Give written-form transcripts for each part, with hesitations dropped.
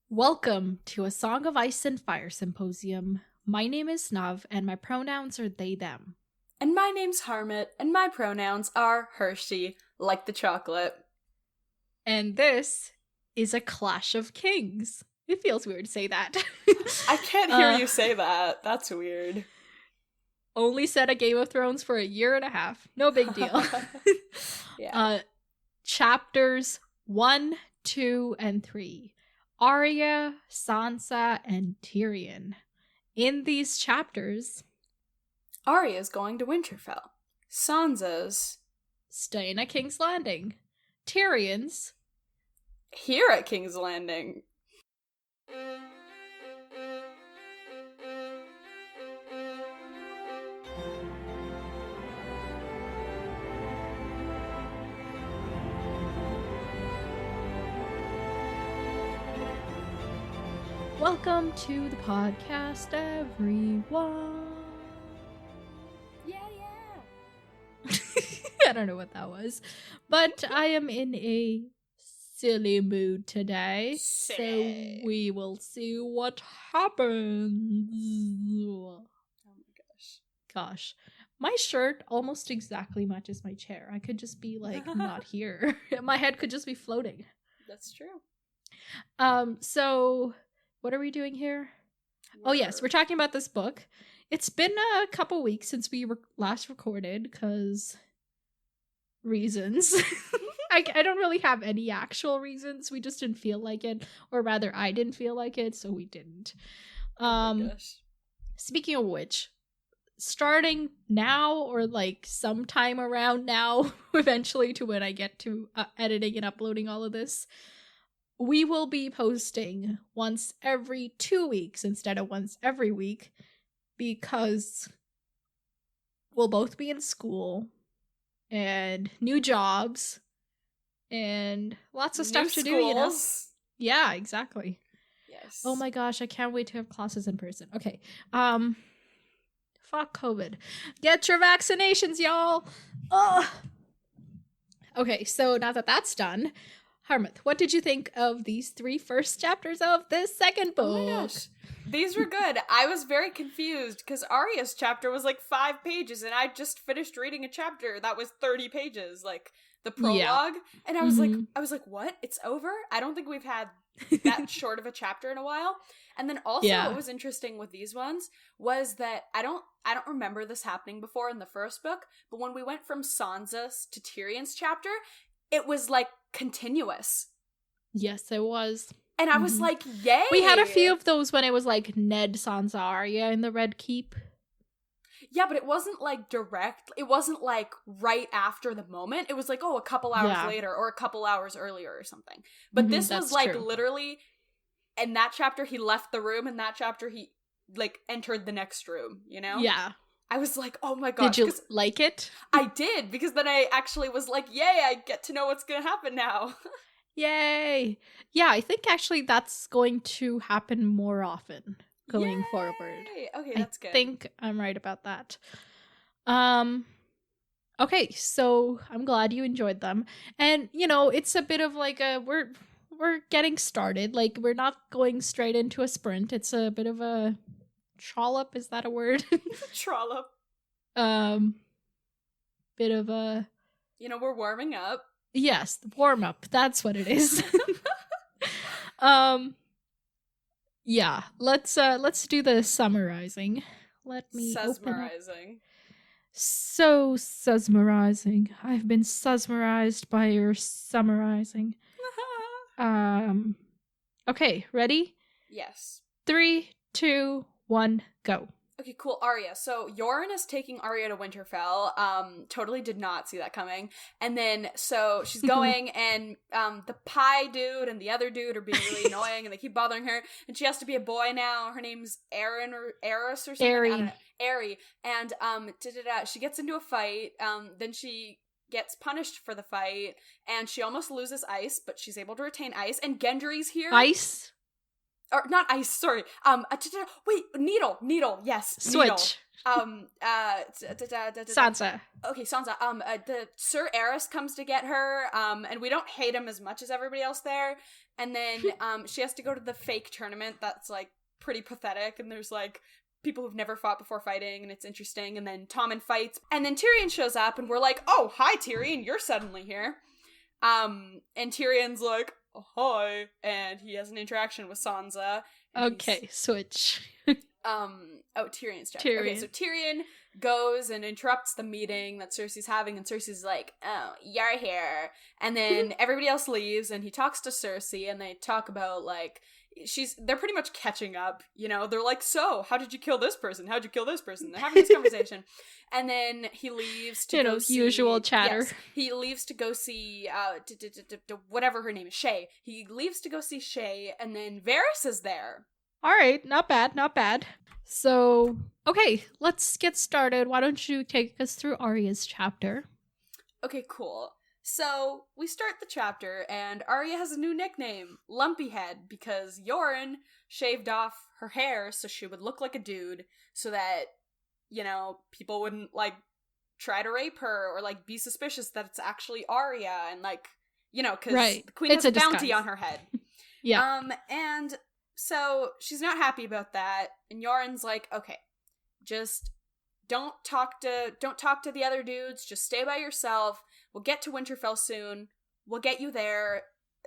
Welcome to a Song of Ice and Fire Symposium. My name is Snav, and my pronouns are they, them. And my name's Harmit, and my pronouns are Hershey, like the chocolate. And this is a Clash of Kings. It feels weird to say that. I can't hear you say that. That's weird. Only said a Game of Thrones for a year and a half. No big deal. Yeah. Chapters 1, 2, and 3. Arya, Sansa, and Tyrion. In these chapters, Arya's going to Winterfell. Sansa's staying at King's Landing. Tyrion's here at King's Landing. Welcome to the podcast, everyone. Yeah. I don't know what that was, but I am in a silly mood today, so we will see what happens. Oh my Gosh, my shirt almost exactly matches my chair. I could just be like not here. My head could just be floating. That's true. So what are we doing here? Oh yes, we're talking about this book. It's been a couple weeks since we last recorded because reasons. I don't really have any actual reasons. We just didn't feel like it, or rather I didn't feel like it, so we didn't. Oh my gosh. Speaking of which, starting now or like sometime around now, eventually to when I get to editing and uploading all of this, we will be posting once every 2 weeks instead of once every week because we'll both be in school and new jobs and lots of stuff to do, you know? Yeah, exactly. Yes. Oh my gosh, I can't wait to have classes in person. Okay. Fuck COVID. Get your vaccinations, y'all. Ugh. Okay, so now that that's done, Harmith, what did you think of these 3 first chapters of this second book? Oh my gosh. These were good. I was very confused because Arya's chapter was like 5 pages and I just finished reading a chapter that was 30 pages, like the prologue. Yeah. And I was like, what? It's over? I don't think we've had that short of a chapter in a while. And then also what was interesting with these ones was that I don't remember this happening before in the first book, but when we went from Sansa's to Tyrion's chapter, it was like continuous. Yes, it was. And I was like, yay! We had a few of those when it was like Ned, Sansa, Arya in the Red Keep. Yeah, but it wasn't like direct. It wasn't like right after the moment. It was like, a couple hours later or a couple hours earlier or something. But this was like literally, in that chapter he left the room, in that chapter he like entered the next room, you know? Yeah. I was like, oh my gosh. Did you like it? I did, because then I actually was like, yay, I get to know what's gonna happen now. Yay! Yeah, I think actually that's going to happen more often going forward. Okay, that's good. I think I'm right about that. Okay, so I'm glad you enjoyed them. And, you know, it's a bit of like we're getting started. Like, we're not going straight into a sprint. It's a bit of a trollop, is that a word? Trollop. Bit of a... You know, we're warming up. Yes, warm up. That's what it is. Yeah, let's do the summarizing. Let me Sesmerizing. So sesmerizing. I've been sesmerized by your summarizing. Okay, ready? Yes. 3, 2, 1, go. Okay, cool. Arya. So Yoren is taking Arya to Winterfell. Totally did not see that coming. And then, so she's going and the pie dude and the other dude are being really annoying and they keep bothering her. And she has to be a boy now. Her name's Aaron or Eris or something. Airy. And she gets into a fight. Then she gets punished for the fight. And she almost loses ice, but she's able to retain ice. And Gendry's here. Ice? Or not ice, sorry. Wait, needle, yes. Switch. Sansa. Okay, Sansa. The Sir Eris comes to get her, and we don't hate him as much as everybody else there. And then, she has to go to the fake tournament that's, like, pretty pathetic, and there's, like, people who've never fought before fighting, and it's interesting, and then Tommen fights, and then Tyrion shows up, and we're like, oh, hi, Tyrion, you're suddenly here. And Tyrion's like, oh, hi, and he has an interaction with Sansa. Okay, switch. Tyrion's chapter. Tyrion. Okay, so Tyrion goes and interrupts the meeting that Cersei's having, and Cersei's like, oh, you're here. And then everybody else leaves, and he talks to Cersei, and they talk about, like, they're pretty much catching up, you know? They're like, so, how did you kill this person? How'd you kill this person? They're having this conversation. And then he leaves to go see... usual chatter. Yes, he leaves to go see, whatever her name is, Shay. He leaves to go see Shay, and then Varys is there. All right, not bad, not bad. So, okay, let's get started. Why don't you take us through Arya's chapter? Okay, cool. So, we start the chapter, and Arya has a new nickname, Lumpyhead, because Yoren shaved off her hair so she would look like a dude, so that, you know, people wouldn't, like, try to rape her, or, like, be suspicious that it's actually Arya, and, like, you know, because the queen has a bounty on her head. Yeah. And so she's not happy about that, and Yoren's like, okay, just don't talk to the other dudes, just stay by yourself, we'll get to Winterfell soon, we'll get you there,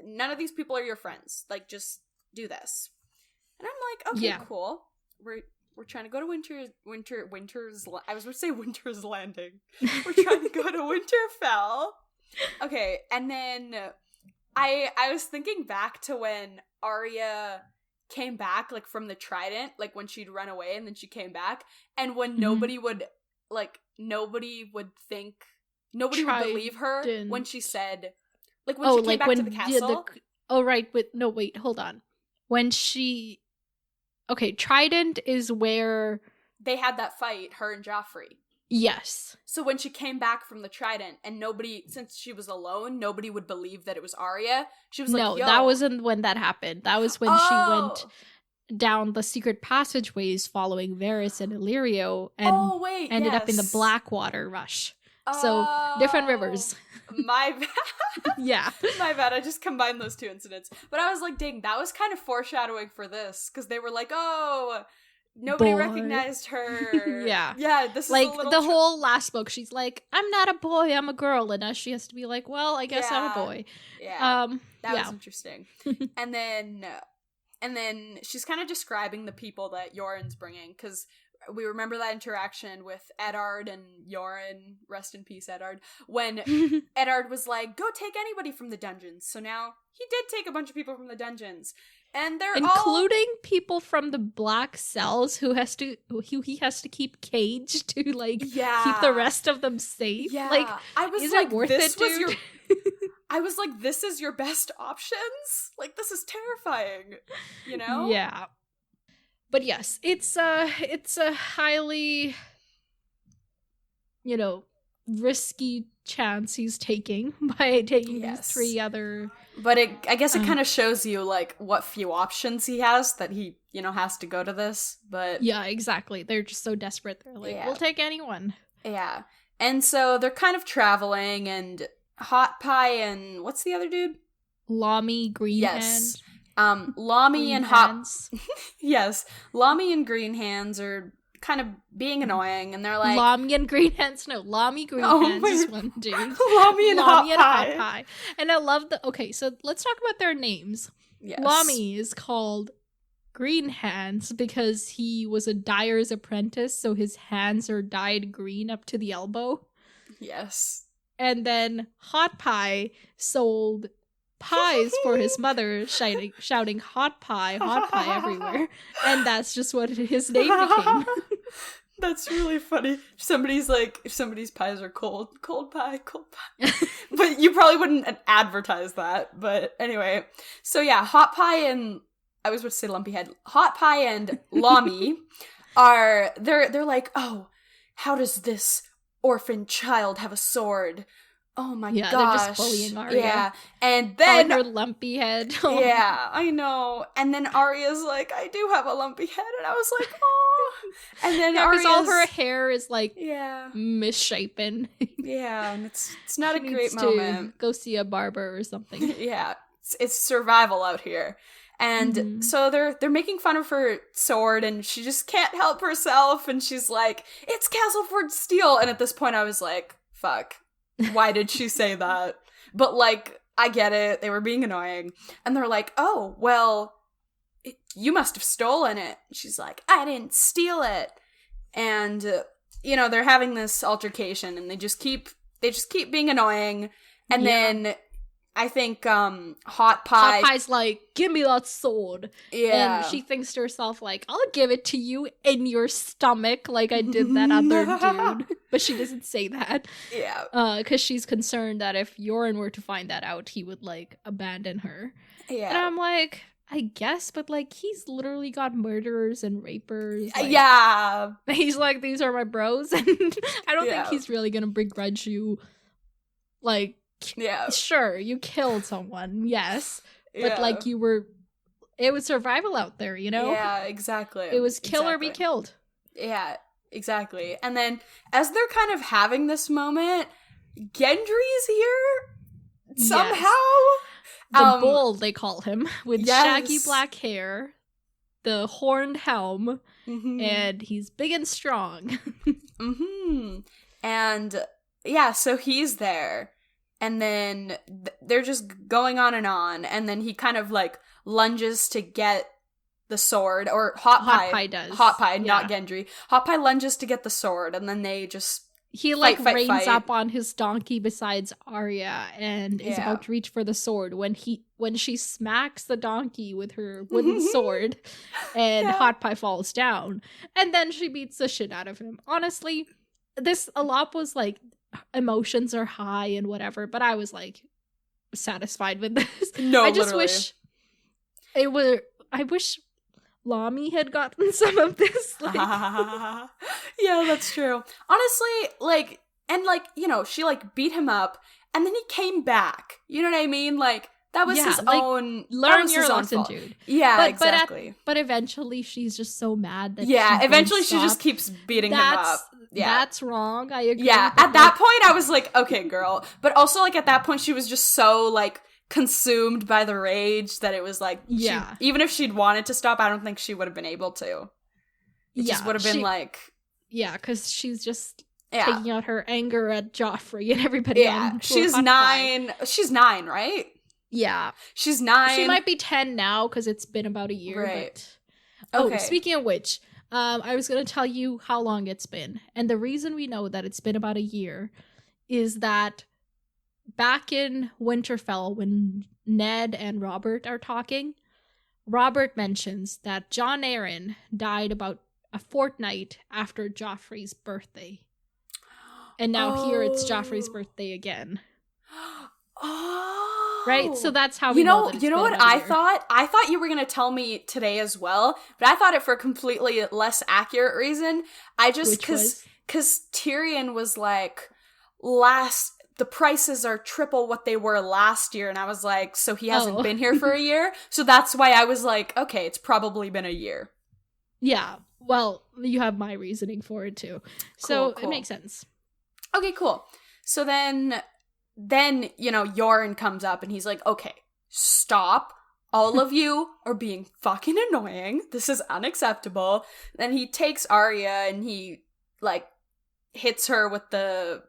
none of these people are your friends, like, just do this. And I'm like, okay, cool, we're trying to go to Winter's I was going to say Winter's Landing. We're trying to go to Winterfell. Okay, and then I was thinking back to when Arya came back, like, from the Trident, like, when she'd run away and then she came back, and when nobody would believe her when she said, like, when she came back to the castle. Wait, hold on. When she... Okay, Trident is where... They had that fight, her and Joffrey. Yes. So when she came back from the Trident, and nobody, since she was alone, nobody would believe that it was Arya. She was like, no, yo. that wasn't when that happened. That was when she went down the secret passageways following Varys and Illyrio and ended up in the Blackwater Rush. So, different rivers. My bad. Yeah. My bad. I just combined those two incidents. But I was like, dang, that was kind of foreshadowing for this. Because they were like, oh, nobody recognized her. Yeah. Yeah, this is like, the whole last book, she's like, I'm not a boy, I'm a girl. And now she has to be like, well, I guess I'm a boy. Yeah. That was interesting. And then she's kind of describing the people that Yoren's bringing. Because we remember that interaction with Eddard and Yoren, rest in peace, Eddard, when Eddard was like, go take anybody from the dungeons. So now he did take a bunch of people from the dungeons. And they're including people from the black cells who he has to keep caged to, like, keep the rest of them safe. Yeah. Like, I was is like, it worth this it, was dude? I was like, this is your best options? Like, this is terrifying. You know? Yeah. But yes, it's a highly, you know, risky chance he's taking by taking these three other... But I guess it kind of shows you, like, what few options he has, that he, you know, has to go to this, but... Yeah, exactly. They're just so desperate. They're like, we'll take anyone. Yeah. And so they're kind of traveling, and Hot Pie and... What's the other dude? Lamy, Green Hand. Lamy and Hot... Yes. Lamy and Green Hands are kind of being annoying, and they're like... Lamy and Green Hands? No, Lamy, Green Hands is one dude. Lamy and Hot Pie. And I love the... Okay, so let's talk about their names. Yes. Lamy is called Green Hands because he was a dyer's apprentice, so his hands are dyed green up to the elbow. Yes. And then Hot Pie sold pies for his mother, shouting hot pie everywhere, and that's just what his name became. That's really funny. If somebody's pies are cold pie. But you probably wouldn't advertise that. But anyway, so yeah, Hot Pie and I was about to say Lumpyhead. Hot Pie and Lamy they're like, oh, how does this orphan child have a sword? Oh my gosh. They're just bullying Arya. Yeah. And then her lumpy head. Yeah, I know. And then Arya's like, I do have a lumpy head. And I was like, oh, And then because all her hair is like yeah, misshapen. Yeah, and it's not a She great needs moment. to go see a barber or something. Yeah, it's survival out here. And so they're making fun of her sword, and she just can't help herself, and she's like, "It's Castleford steel." And at this point I was like, fuck, why did she say that? But like, I get it, they were being annoying. And they're like, "Oh, well, you must have stolen it." She's like, "I didn't steal it." And they're having this altercation, and they just keep being annoying. And then I think Hot Pie's like, "Give me that sword." Yeah. And she thinks to herself like, "I'll give it to you in your stomach like I did that other dude." But she doesn't say that. Yeah. Because she's concerned that if Yoren were to find that out, he would like abandon her. Yeah. And I'm like, I guess, but like he's literally got murderers and rapers. Like, yeah. He's like, "These are my bros." And I don't think he's really gonna begrudge you. Like, sure, you killed someone, yes. But like it was survival out there, Yeah, exactly. It was kill or be killed. Yeah, exactly. And then as they're kind of having this moment, Gendry's here somehow. Yes. The bull, they call him, with shaggy black hair, the horned helm, and he's big and strong. And so he's there. And then they're just going on, and then he kind of like lunges to get the sword, or Hot Pie does. Hot Pie, not Gendry. Hot Pie lunges to get the sword, and then they just reins up on his donkey besides Arya and is about to reach for the sword when she smacks the donkey with her wooden sword, and Hot Pie falls down, and then she beats the shit out of him. Honestly, a lot was like, emotions are high and whatever, but I was like satisfied with this. No, I just literally. I wish Lami had gotten some of this. Like. Yeah, that's true. Honestly, like, and like, she like beat him up, and then he came back. You know what I mean? Like, that was his own. Learn your lesson, dude. Yeah, exactly. But eventually, she's just so mad that. Eventually she just keeps beating him up. Yeah, that's wrong. I agree. Yeah, at that point, I was like, okay, girl. But also, like, at that point, she was just so like consumed by the rage that it was like, even if she'd wanted to stop, I don't think she would have been able to. It just would have been like, because she's just. Taking out her anger at Joffrey and everybody. She's 9. She's 9, right? Yeah. She's 9. She might be 10 now because it's been about a year. Right. But... speaking of which, I was going to tell you how long it's been. And the reason we know that it's been about a year is that back in Winterfell, when Ned and Robert are talking, Robert mentions that Jon Arryn died about a fortnight after Joffrey's birthday. And now here it's Joffrey's birthday again. Right? So that's how we know that it's been what about a year. I thought you were going to tell me today as well, but I thought it for a completely less accurate reason. I just, cause Tyrion was like, the prices are triple what they were last year. And I was like, so he hasn't been here for a year? So that's why I was like, okay, it's probably been a year. Yeah. Well, you have my reasoning for it too. So it makes sense. Okay, cool. So then Yoren comes up and he's like, okay, stop. All of you are being fucking annoying. This is unacceptable. Then he takes Arya and he like hits her with the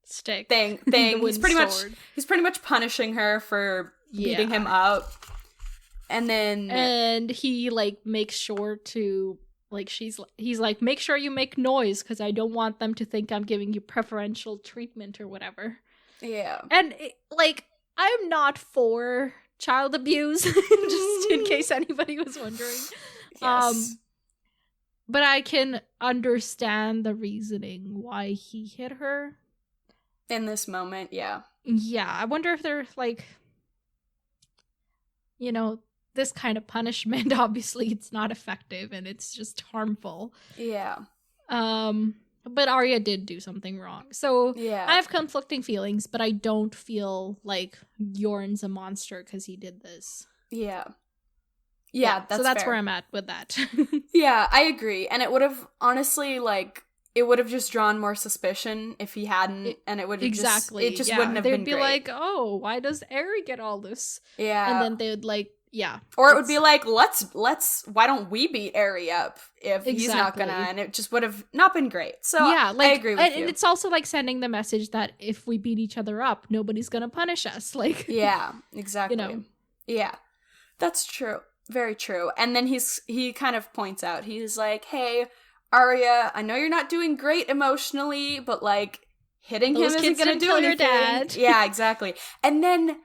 stick thing. He's pretty much punishing her for beating him up. And he like makes sure to like he's like, make sure you make noise because I don't want them to think I'm giving you preferential treatment or whatever. Yeah. And I'm not for child abuse, just in case anybody was wondering. Yes. But I can understand the reasoning why he hit her. In this moment, yeah. Yeah, I wonder if they're like, this kind of punishment, obviously it's not effective and it's just harmful. Yeah. But Arya did do something wrong. So yeah. I have conflicting feelings, but I don't feel like Yoren's a monster because he did this. Yeah. Yeah, so that's fair. where I'm at with that. Yeah, I agree. And it would have, honestly, like, it would have just drawn more suspicion if he hadn't, and it would have exactly. it just wouldn't have been great. They'd be like, oh, why does Arya get all this? Yeah. And then they would, like, Or it would be like, why don't we beat Arya up if he's not gonna, and it just would have not been great. So yeah, like, I agree with you. And it's also like sending the message that if we beat each other up, nobody's gonna punish us. Like, yeah, exactly. You know. Yeah, that's true. Very true. And then he kind of points out, he's like, hey, Arya, I know you're not doing great emotionally, but like hitting him isn't gonna do anything. Your dad. Yeah, exactly. And then,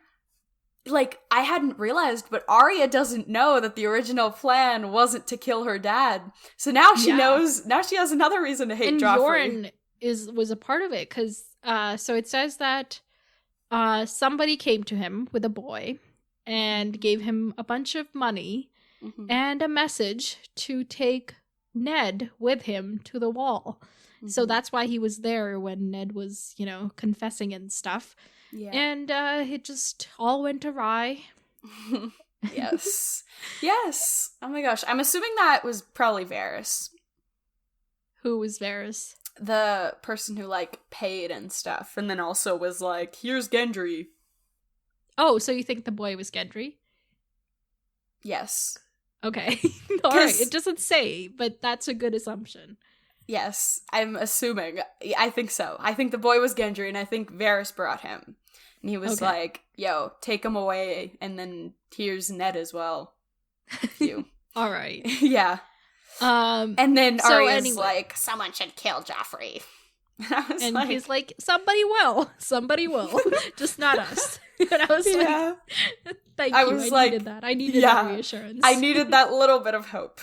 like, I hadn't realized, but Arya doesn't know that the original plan wasn't to kill her dad. So now she knows. Now she has another reason to hate Joffrey. Yoren was a part of it, because so it says that somebody came to him with a boy and gave him a bunch of money and a message to take Ned with him to the wall. So that's why he was there when Ned was, confessing and stuff. Yeah. And it just all went awry. Yes. Yes. Oh my gosh. I'm assuming that was probably Varys. Who was Varys? The person who, like, paid and stuff. And then also was like, here's Gendry. Oh, so you think the boy was Gendry? Yes. Okay. All right. It doesn't say, but that's a good assumption. Yes, I'm assuming. I think so. I think the boy was Gendry, and I think Varys brought him. And he was like, yo, take him away, and then here's Ned as well. You. All right. Yeah. And then Arya's like, someone should kill Joffrey. And he's like, somebody will. Somebody will. Just not us. And I was like, thank you. I needed that. I needed that reassurance. I needed that little bit of hope.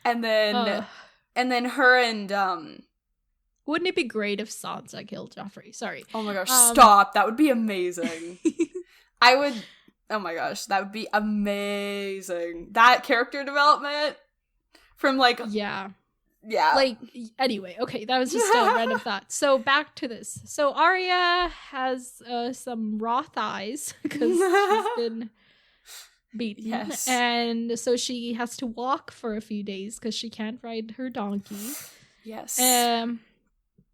And then... And then her and, Wouldn't it be great if Sansa killed Joffrey? Sorry. Oh my gosh, stop. That would be amazing. Oh my gosh, that would be amazing. That character development from, like... Yeah. Like, anyway, okay, that was just a random thought. So, back to this. So, Arya has some raw thighs, because she's been... beaten. Yes. And so she has to walk for a few days because she can't ride her donkey. Yes.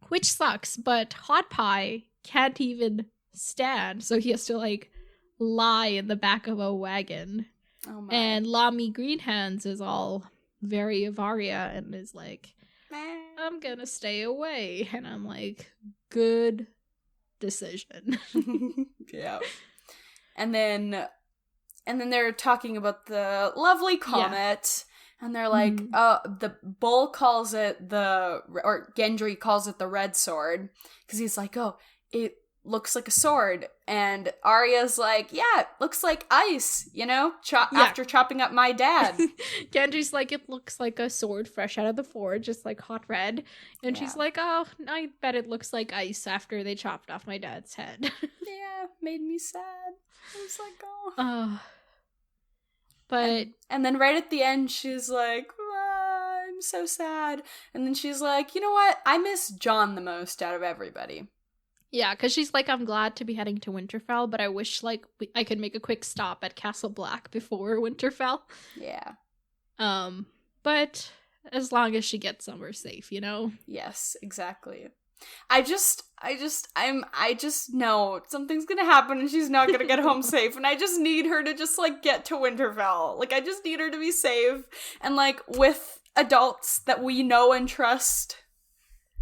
Which sucks, but Hot Pie can't even stand, so he has to, like, lie in the back of a wagon. Oh my. And Lami Greenhands is all very of Arya and is like, I'm gonna stay away. And I'm like, good decision. Yeah. And then they're talking about the lovely comet, and they're like, the bull calls it or Gendry calls it the red sword, because he's like, oh, it looks like a sword, and Arya's like, yeah, it looks like ice, after chopping up my dad. Gendry's like, it looks like a sword fresh out of the forge, just like hot red, and she's like, oh, I bet it looks like ice after they chopped off my dad's head. Yeah, made me sad. I was like, oh. But and then right at the end, she's like, I'm so sad. And then she's like, you know what? I miss Jon the most out of everybody. Yeah, because she's like, I'm glad to be heading to Winterfell, but I wish, like, I could make a quick stop at Castle Black before Winterfell. Yeah. But as long as she gets somewhere safe, Yes, exactly. I just know something's gonna happen and she's not gonna get home safe, and I just need her to just, like, get to Winterfell. Like, I just need her to be safe and, like, with adults that we know and trust.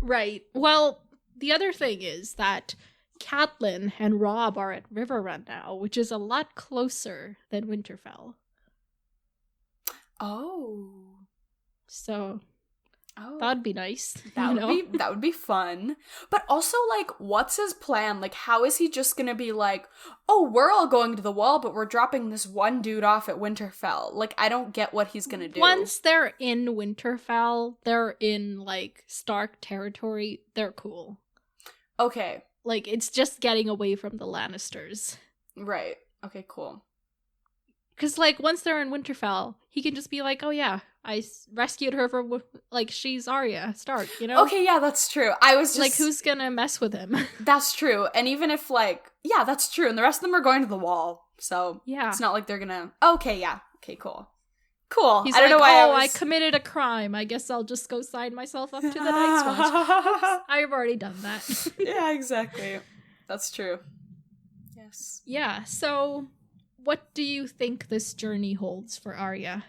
Right. Well, the other thing is that Catelyn and Robb are at Riverrun now, which is a lot closer than Winterfell. Oh. So... Oh, that'd be nice. That would be fun. But also, like, what's his plan? Like, how is he just gonna be like, oh, we're all going to the wall, but we're dropping this one dude off at Winterfell? Like, I don't get what he's gonna do. Once they're in Winterfell, they're in, like, Stark territory. They're cool. Okay. Like, it's just getting away from the Lannisters. Right. Okay, cool. Because, like, once they're in Winterfell, he can just be like, oh, yeah, I rescued her from, like, she's Arya Stark, Okay, yeah, that's true. I was just... Like, who's gonna mess with him? That's true. And even if, like... Yeah, that's true. And the rest of them are going to the wall. So, yeah, it's not like they're gonna... Okay, yeah. Okay, cool. Cool. He's I don't like, know why I committed a crime. I guess I'll just go sign myself up to the Night's Watch. Oops, I've already done that. Yeah, exactly. That's true. Yes. Yeah, so what do you think this journey holds for Arya?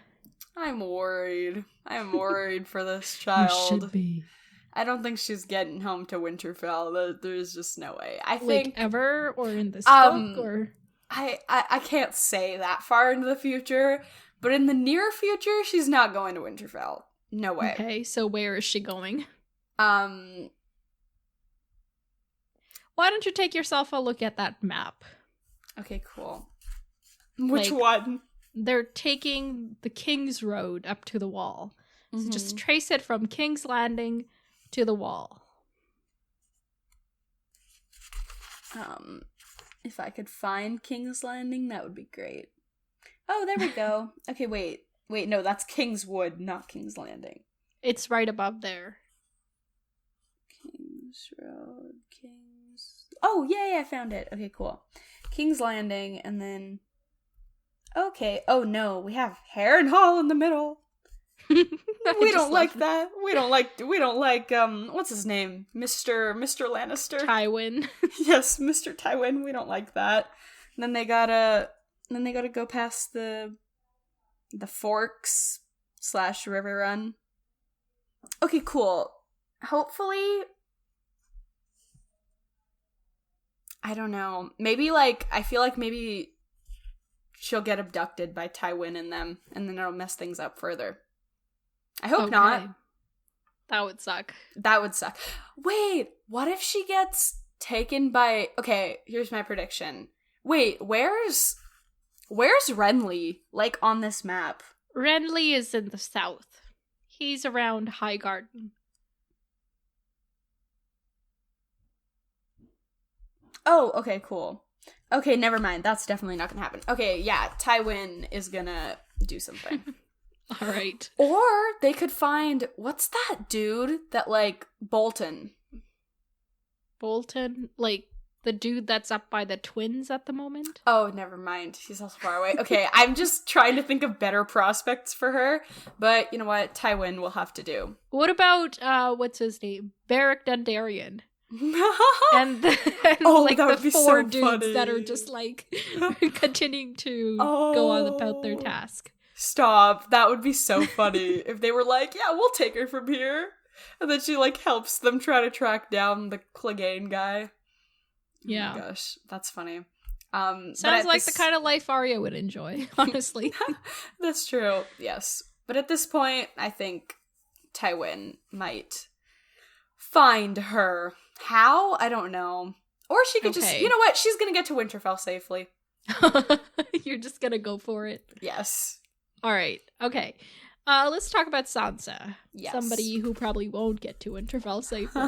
I'm worried. I'm worried for this child. You should be. I don't think she's getting home to Winterfell. There's just no way. I think like ever or in this book or I can't say that far into the future, but in the near future, she's not going to Winterfell. No way. Okay, so where is she going? Why don't you take yourself a look at that map? Okay, cool. Which one? They're taking the King's Road up to the wall. So just trace it from King's Landing to the wall. If I could find King's Landing, that would be great. Oh, there we go. Okay, wait, no, that's Kingswood, not King's Landing. It's right above there. King's Road, Oh, yeah, I found it. Okay, cool. King's Landing, and then... Okay, oh no, we have Harrenhal in the middle. We don't like that. We don't like, what's his name? Mr. Lannister? Tywin. Yes, Mr. Tywin, we don't like that. And then they gotta go past the Forks / River Run. Okay, cool. Hopefully... I don't know. Maybe, I feel like maybe she'll get abducted by Tywin and them, and then it'll mess things up further. I hope not. That would suck. That would suck. Wait, what if she gets taken by... Okay, here's my prediction. Wait, where's Renly, on this map? Renly is in the south. He's around Highgarden. Oh, okay, cool. Okay, never mind. That's definitely not gonna happen. Okay, yeah, Tywin is gonna do something. All right. Or they could find... What's that dude that, Bolton? Bolton? The dude that's up by the twins at the moment? Oh, never mind. He's also far away. Okay, I'm just trying to think of better prospects for her. But you know what? Tywin will have to do. What about, what's his name? Beric Dondarrion. and the four so dudes funny. That are just continuing to go on about their task. Stop. That would be so funny if they were yeah, we'll take her from here. And then she helps them try to track down the Clegane guy. Yeah. Oh my gosh, that's funny. Sounds like the kind of life Arya would enjoy, honestly. That's true, yes. But at this point, I think Tywin might find her. How? I don't know. Or she could just... You know what? She's gonna get to Winterfell safely. You're just gonna go for it? Yes. All right. Okay. Let's talk about Sansa. Yes. Somebody who probably won't get to Winterfell safely.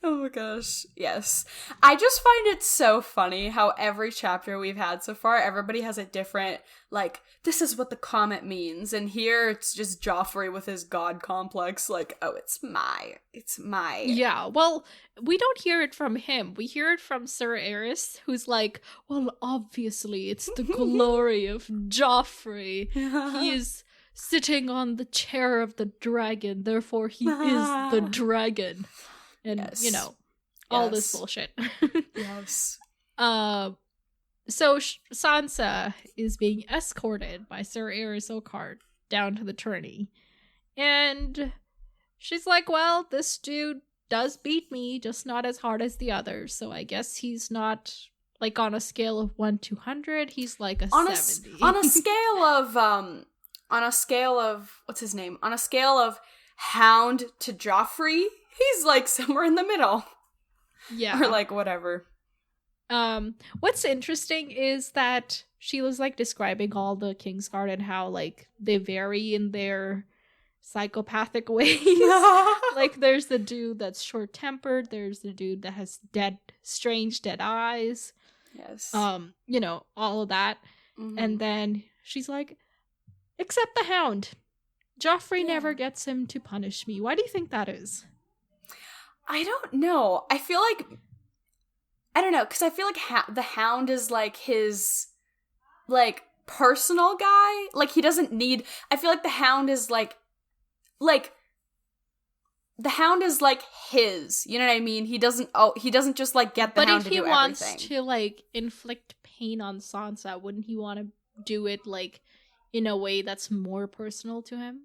Oh my gosh. Yes. I just find it so funny how every chapter we've had so far, everybody has a different, this is what the comet means. And here it's just Joffrey with his god complex, oh, it's my. Yeah, well, we don't hear it from him. We hear it from Sir Aerys, who's well, obviously it's the glory of Joffrey. He is sitting on the chair of the dragon, therefore he is the dragon. And, yes. All this bullshit. Yes. So Sansa is being escorted by Sir Aerys Oakheart down to the tourney. And she's well, this dude does beat me, just not as hard as the others. So I guess he's not, on a scale of 1 to 100, he's a 70. On a scale of, what's his name? On a scale of Hound to Joffrey, he's somewhere in the middle. Yeah. Or whatever. What's interesting is that she was describing all the Kingsguard and how they vary in their psychopathic ways. There's the dude that's short-tempered, there's the dude that has strange dead eyes. Yes. All of that. Mm-hmm. And then she's except the Hound. Joffrey never gets him to punish me. Why do you think that is? I don't know. I feel I don't know, because I feel the Hound is his, personal guy. Like, he doesn't need... I feel like the Hound is, like... The Hound is, like, his. You know what I mean? He doesn't just, like, get the Hound to do everything. But if he wants to, like, inflict pain on Sansa, wouldn't he want to do it, like, in a way that's more personal to him?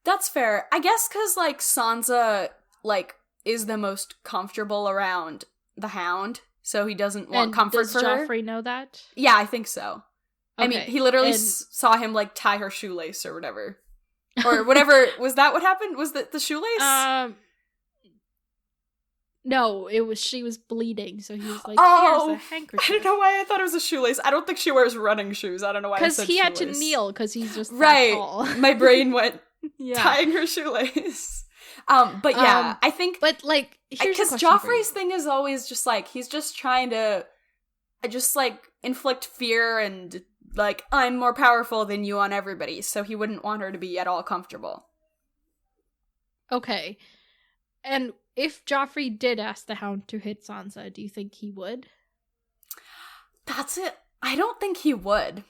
That's fair. I guess because, like, Sansa, like, is the most comfortable around the Hound, so he doesn't want comfort for her. Does Joffrey know that? Yeah, I think so. Okay. I mean, he literally saw him, like, tie her shoelace or whatever. Or whatever. Was that what happened? Was the shoelace? No, she was bleeding, so he was like, here's a handkerchief. I don't know why I thought it was a shoelace. I don't think she wears running shoes. I don't know why I said shoelace. Because he had to kneel, because he's just that tall. My brain went tying her shoelace. But yeah, I think... But, like, here's a question Joffrey's thing is always just, like, he's just trying to just, like, inflict fear and, like, I'm more powerful than you on everybody, so he wouldn't want her to be at all comfortable. Okay. And if Joffrey did ask the Hound to hit Sansa, do you think he would? That's it. I don't think he would.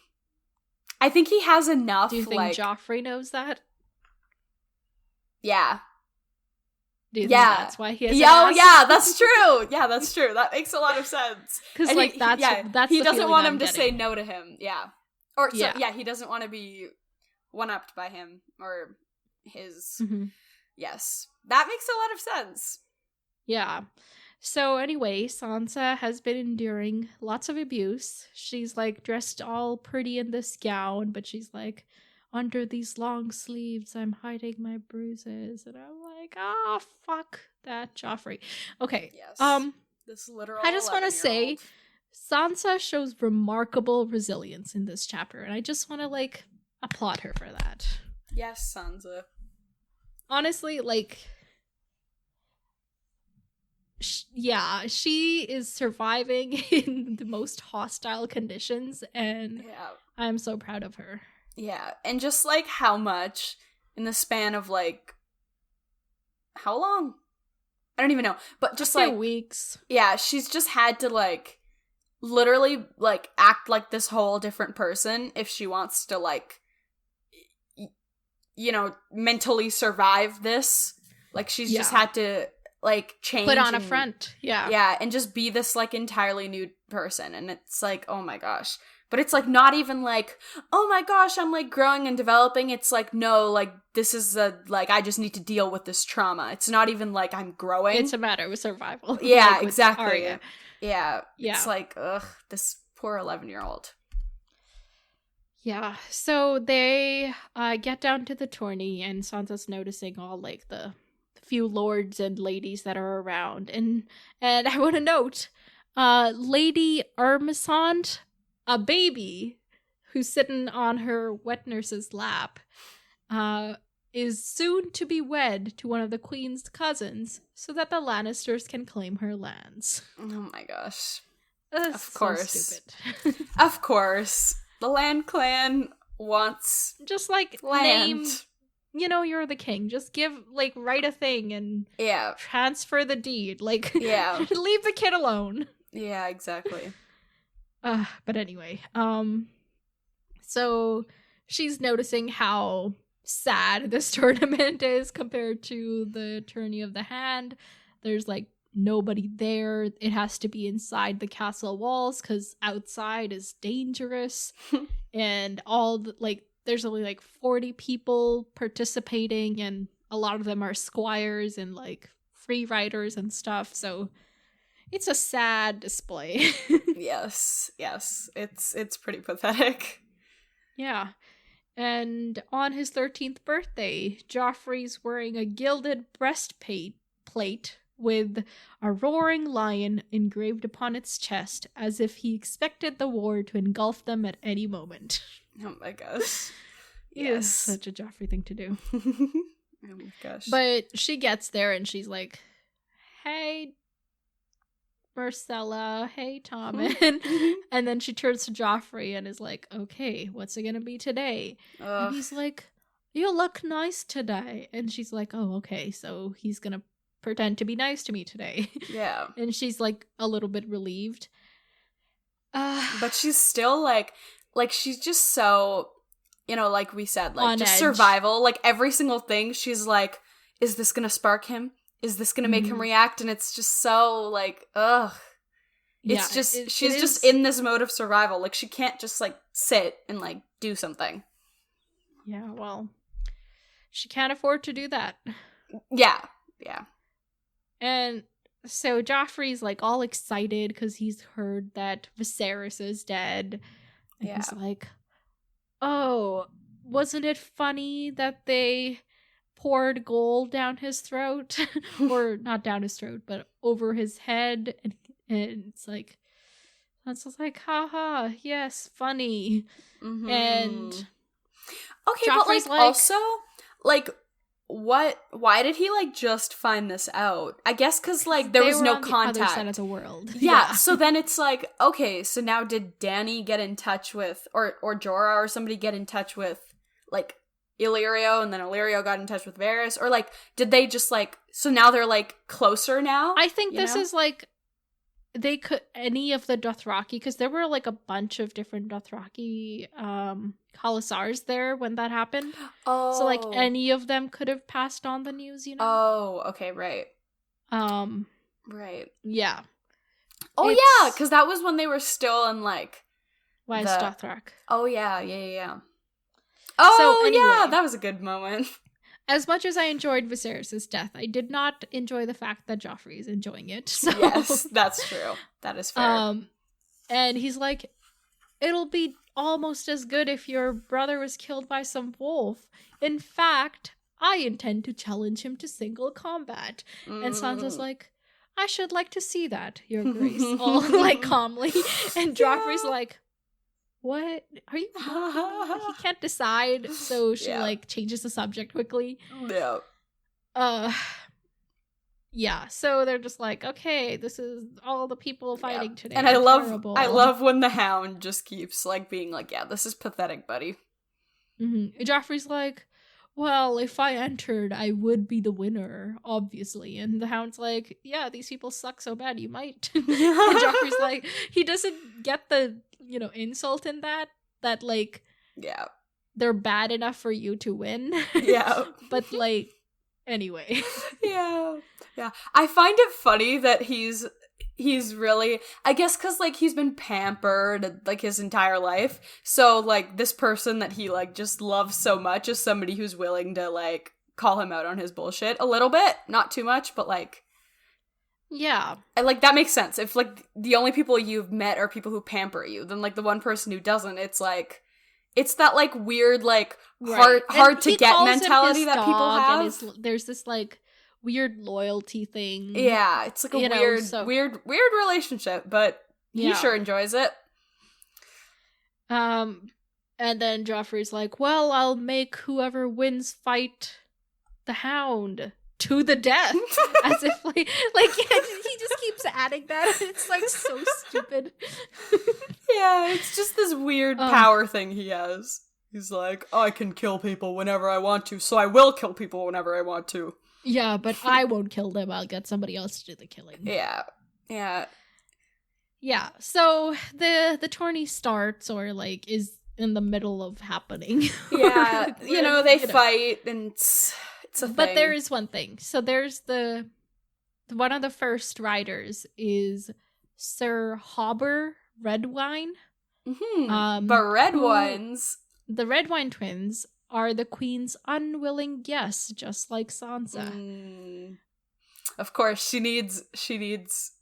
I think he has enough, Do you think Joffrey knows that? Yeah. Do you think that's why he has yeah, that's true. Yeah, that's true. That makes a lot of sense. Because, like, that's he doesn't want him to say no to him. Yeah. Or, he doesn't want to be one-upped by him or his... Mm-hmm. Yes. That makes a lot of sense. Yeah. So anyway, Sansa has been enduring lots of abuse. She's, like, dressed all pretty in this gown, but she's like, under these long sleeves, I'm hiding my bruises. And I'm like, fuck that, Joffrey. Okay. Yes. This literal I just want to say, Sansa shows remarkable resilience in this chapter, and I just want to, like, applaud her for that. Yes, Sansa. Honestly, like, she is surviving in the most hostile conditions, and I'm so proud of her. Yeah, and just, like, how much in the span of, like, how long? I don't even know, but just, like, weeks. Yeah, she's just had to, like, literally, like, act like this whole different person if she wants to, like, you know, mentally survive this. Like, she's just had to, like, change. Put on a front. Yeah. Yeah, and just be this, like, entirely new person. And it's like, oh my gosh. But it's, like, not even like, oh my gosh, I'm, like, growing and developing. It's like, no, like, this is like, I just need to deal with this trauma. It's not even like I'm growing. It's a matter of survival. Yeah, like exactly. Arya. Yeah. It's like, ugh, this poor 11-year-old. Yeah, so they get down to the tourney, and Sansa's noticing all, like, the few lords and ladies that are around. And I want to note, Lady Armisand, a baby who's sitting on her wet nurse's lap, is soon to be wed to one of the queen's cousins so that the Lannisters can claim her lands. Oh my gosh. Of course. So stupid. Of course. The Land Clan wants just, like, land. Name, you know, you're the king. Just write a thing and transfer the deed. Like, leave the kid alone. Yeah, exactly. But anyway, so she's noticing how sad this tournament is compared to the Tourney of the Hand. There's, like, nobody there. It has to be inside the castle walls because outside is dangerous. And there's only, like, 40 people participating, and a lot of them are squires and, like, free riders and stuff. So it's a sad display. Yes. It's pretty pathetic. Yeah. And on his 13th birthday, Joffrey's wearing a gilded breastplate with a roaring lion engraved upon its chest, as if he expected the war to engulf them at any moment. Oh my gosh. Yes. Such a Joffrey thing to do. Oh my gosh. But she gets there and she's like, hey, Marcella, hey, Tommen. And then she turns to Joffrey and is like, okay, what's it gonna be today? And he's like, you look nice today. And she's like, oh, okay, so he's gonna pretend to be nice to me today. Yeah. And she's, like, a little bit relieved. But she's still, like, like, she's just so, you know, like we said, like, on just edge. survival. Like, every single thing, she's like, is this gonna spark him? Is this gonna make him react? And it's just so, like, ugh. It's just, she's just in this mode of survival. Like, she can't just, like, sit and, like, do something. Yeah, well, she can't afford to do that. Yeah. And so Joffrey's, like, all excited because he's heard that Viserys is dead. And he's like, oh, wasn't it funny that they poured gold down his throat? Or not down his throat, but over his head. And it's like, that's just like, haha, yes, funny. Mm-hmm. And okay, Joffrey's but like also, like, why did he, like, just find this out? I guess because, like, there was no contact. The other side of the world. Yeah, so then it's like, okay, so now did Dany get in touch with, or Jorah or somebody get in touch with, like, Illyrio, and then Illyrio got in touch with Varys? Or, like, did they just, like, so now they're, like, closer now? I think this is, like, they could, any of the Dothraki, because there were, like, a bunch of different Dothraki Khalasars there when that happened. Oh. So, like, any of them could have passed on the news, you know? Oh, okay, right. Right. Yeah. Oh, yeah, because that was when they were still in, like, Wise Dothrak. Oh, yeah. Oh, so, anyway, yeah, that was a good moment. As much as I enjoyed Viserys' death, I did not enjoy the fact that Joffrey is enjoying it. So. Yes, that's true. That is fair. And he's like, it'll be almost as good if your brother was killed by some wolf. In fact, I intend to challenge him to single combat. And Sansa's like, I should like to see that, Your Grace. All, like, calmly. And Joffrey's like, what? Are you? He can't decide, so she like changes the subject quickly. Yeah. Yeah. So they're just like, okay, this is all the people fighting today. And I love when the Hound just keeps like being like, yeah, this is pathetic, buddy. Joffrey's like, well, if I entered, I would be the winner, obviously. And the Hound's like, yeah, these people suck so bad, you might. And Joffrey's like, he doesn't get the, you know, insult in that, like, yeah, they're bad enough for you to win. Yeah. But, like, anyway. Yeah. I find it funny that he's really, I guess because, like, he's been pampered, like, his entire life. So, like, this person that he, like, just loves so much is somebody who's willing to, like, call him out on his bullshit a little bit. Not too much, but, like... Yeah. And, like, that makes sense. If, like, the only people you've met are people who pamper you, then, like, the one person who doesn't, it's, like... It's that, like, weird, like, hard to get mentality that people have. And there's this, like... weird loyalty thing. Yeah, it's like a weird relationship, but he sure enjoys it. And then Joffrey's like, well, I'll make whoever wins fight the Hound to the death. As if like he just keeps adding that. It's like so stupid. Yeah, it's just this weird power thing he has. He's like, I can kill people whenever I want to, so I will kill people whenever I want to. Yeah, but I won't kill them. I'll get somebody else to do the killing. Yeah. So the tourney starts, or like is in the middle of happening. Yeah, they fight, and it's a thing. But there is one thing. So there's the one of the first riders is Sir Hobber Redwine. But Redwines, the Redwine twins, are the queen's unwilling guests, just like Sansa. Of course, she needs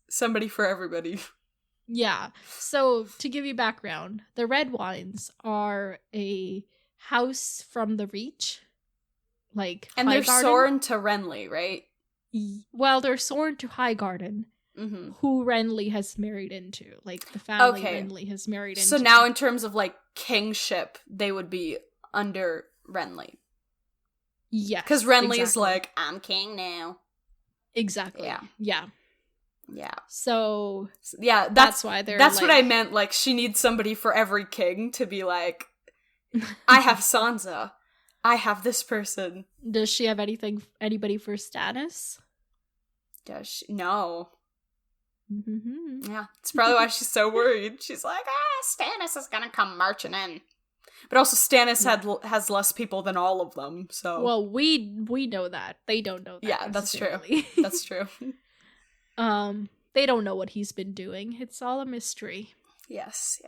somebody for everybody. Yeah. So, to give you background, the Redwines are a house from the Reach. Like, and they're sworn to Renly, right? Well, they're sworn to Highgarden, who Renly has married into. Like, the family Renly has married into. So now, in terms of, like, kingship, they would be under Renly. Yes. Because Renly's like, I'm king now. Exactly. Yeah. So yeah, that's why they're that's what I meant. Like, she needs somebody for every king to be like, I have Sansa. I have this person. Does she have anybody for Stannis? Does she? No. Yeah, it's probably why she's so worried. She's like, Stannis is gonna come marching in. But also, Stannis has less people than all of them, so... Well, we know that. They don't know that. Yeah, that's true. That's true. They don't know what he's been doing. It's all a mystery. Yes.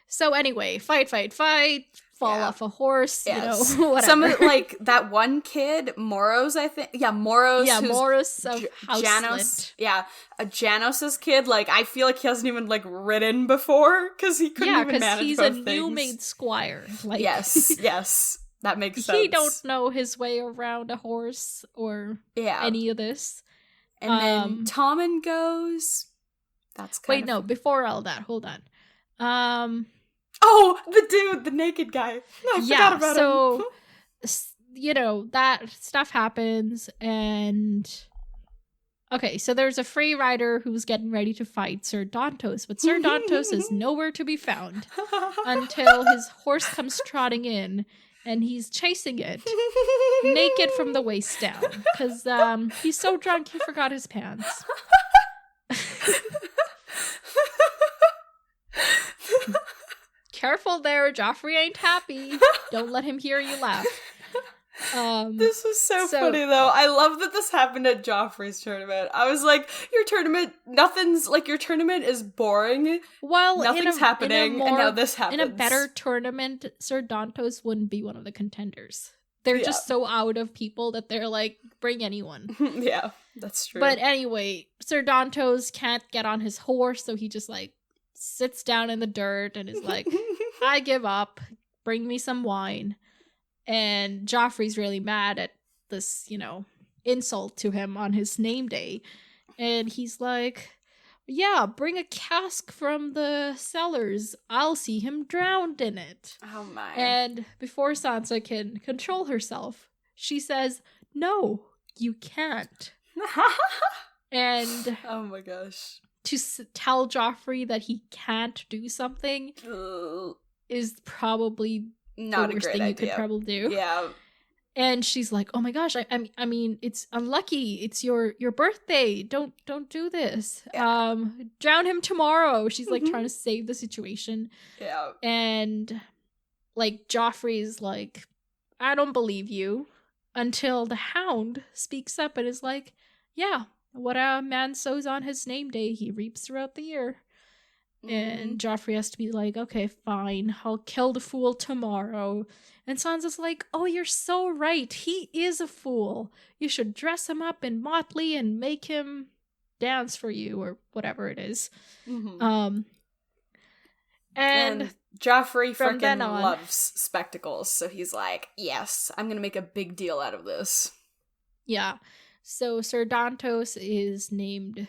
So anyway, fight, fall off a horse, yes. You know, whatever. Some of, like, that one kid, Moros, I think. Yeah, Moros. Yeah, Moros of House Janos. Slint. Yeah, Janos's kid, like, I feel like he hasn't even, like, ridden before, because he couldn't even manage both things. Yeah, because he's a new-made squire. Like, yes. That makes sense. He don't know his way around a horse or any of this. And then Tommen goes. That's kind of... Wait, no, before all that, hold on. Oh, the dude, the naked guy. I forgot about him. So, you know, that stuff happens, and... Okay, so there's a free rider who's getting ready to fight Sir Dantos, but Sir Dantos is nowhere to be found until his horse comes trotting in, and he's chasing it, naked from the waist down, because he's so drunk he forgot his pants. Careful there, Joffrey ain't happy. Don't let him hear you laugh. This was so funny, though. I love that this happened at Joffrey's tournament. I was like, your tournament is boring. Well, nothing's happening, and now this happens. In a better tournament, Sir Dantos wouldn't be one of the contenders. They're just so out of people that they're like, bring anyone. Yeah, that's true. But anyway, Sir Dantos can't get on his horse, so he just like sits down in the dirt and is like, I give up. Bring me some wine. And Joffrey's really mad at this, you know, insult to him on his name day. And he's like, yeah, bring a cask from the cellars. I'll see him drowned in it. Oh my. And before Sansa can control herself, she says, no, you can't. And oh my gosh. To tell Joffrey that he can't do something is probably not the worst a great thing idea. You could probably do. Yeah. And she's like, "Oh my gosh, I mean, it's unlucky. It's your birthday. Don't do this. Yeah. Drown him tomorrow." She's like trying to save the situation. Yeah. And like Joffrey's like, "I don't believe you," until the Hound speaks up and is like, "Yeah, what a man sows on his name day, he reaps throughout the year." And Joffrey has to be like, okay, fine, I'll kill the fool tomorrow. And Sansa's like, oh, you're so right. He is a fool. You should dress him up in motley and make him dance for you, or whatever it is. And Joffrey freaking loves spectacles, so he's like, yes, I'm gonna make a big deal out of this. Yeah. So Sir Dantos is named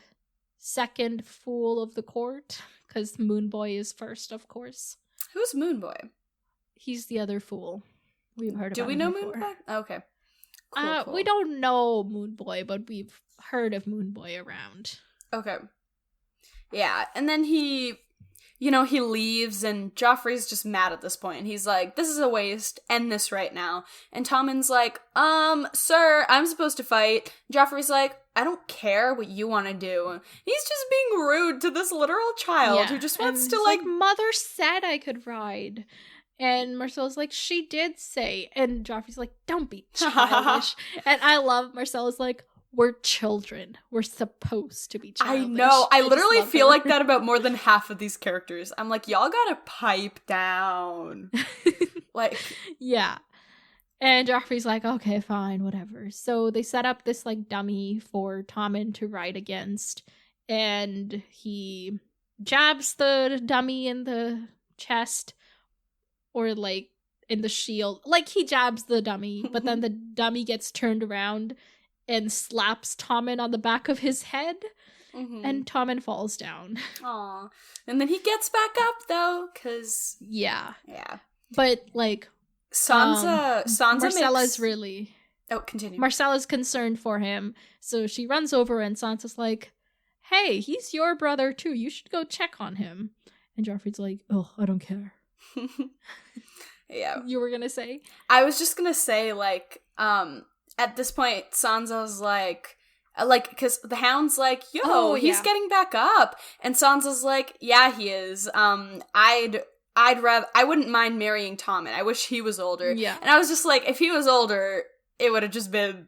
second fool of the court, because Moonboy is first, of course. Who's Moonboy? He's the other fool. We've heard about him. Do we know before. Moonboy? Oh, okay. Cool. We don't know Moonboy, but we've heard of Moonboy around. Okay. Yeah, and then he leaves, and Joffrey's just mad at this point. He's like, this is a waste. End this right now. And Tommen's like, sir, I'm supposed to fight. Joffrey's like, I don't care what you want to do. He's just being rude to this literal child who just wants to, like... Mother said I could ride. And Marcella's like, she did say. And Joffrey's like, don't be childish. And I love Marcella's like, we're children. We're supposed to be childish. I know. I literally feel like that about more than half of these characters. I'm like, y'all gotta pipe down. Like... Yeah. And Joffrey's like, okay, fine, whatever. So they set up this, like, dummy for Tommen to ride against. And he jabs the dummy in the chest. Or, like, in the shield. Like, he jabs the dummy. But then the dummy gets turned around and slaps Tommen on the back of his head. And Tommen falls down. Aw. And then he gets back up, though, because... Yeah. Yeah. But, like... Sansa Marcella's really... Oh, continue. Marcella's concerned for him, so she runs over and Sansa's like, hey, he's your brother too, you should go check on him. And Joffrey's like, oh, I don't care. Yeah. You were gonna say? I was just gonna say, like, at this point, Sansa's like, Like, because the Hound's like, yo, he's getting back up. And Sansa's like, yeah, he is. I wouldn't mind marrying Tommen. I wish he was older. Yeah. And I was just like, if he was older, it would have just been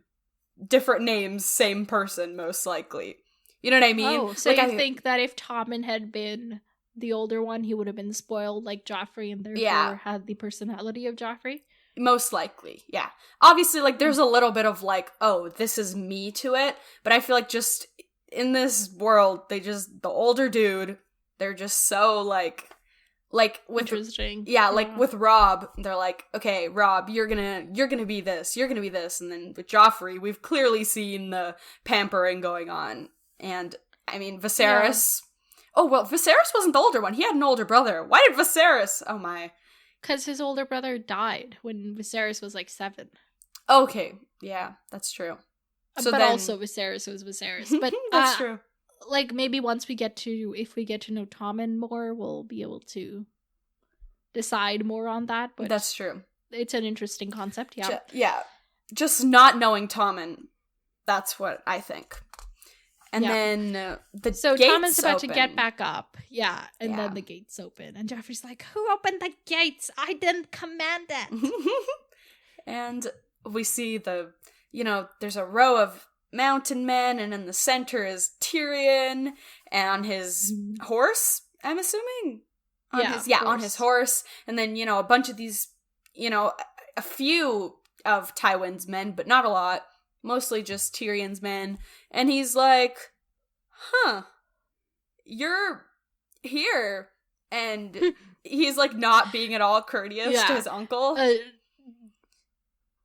different names, same person, most likely. You know what I mean? Oh, so you think that if Tommen had been the older one, he would have been spoiled like Joffrey and therefore had the personality of Joffrey? Most likely, yeah. Obviously, like, there's a little bit of, like, oh, this is me to it, but I feel like just in this world, the older dude, they're just so, like with interesting. Yeah, like with Robb, they're like, okay, Robb, you're gonna be this, and then with Joffrey, we've clearly seen the pampering going on, and I mean Viserys. Yeah. Oh well, Viserys wasn't the older one; he had an older brother. Why did Viserys? Oh my, because his older brother died when Viserys was like 7. Okay, yeah, that's true. So but also Viserys was Viserys. But that's true. Like, maybe once if we get to know Tommen more, we'll be able to decide more on that. But that's true. It's an interesting concept, yeah. Just not knowing Tommen, that's what I think. And then the so gates Tommen's about open. to get back up, and then the gates open, and Joffrey's like, "Who opened the gates? I didn't command it." And we see there's a row of mountain men, and in the center is Tyrion and on his horse, I'm assuming. On his horse. And then, a bunch of these, a few of Tywin's men, but not a lot. Mostly just Tyrion's men. And he's like, you're here. And he's like not being at all courteous to his uncle.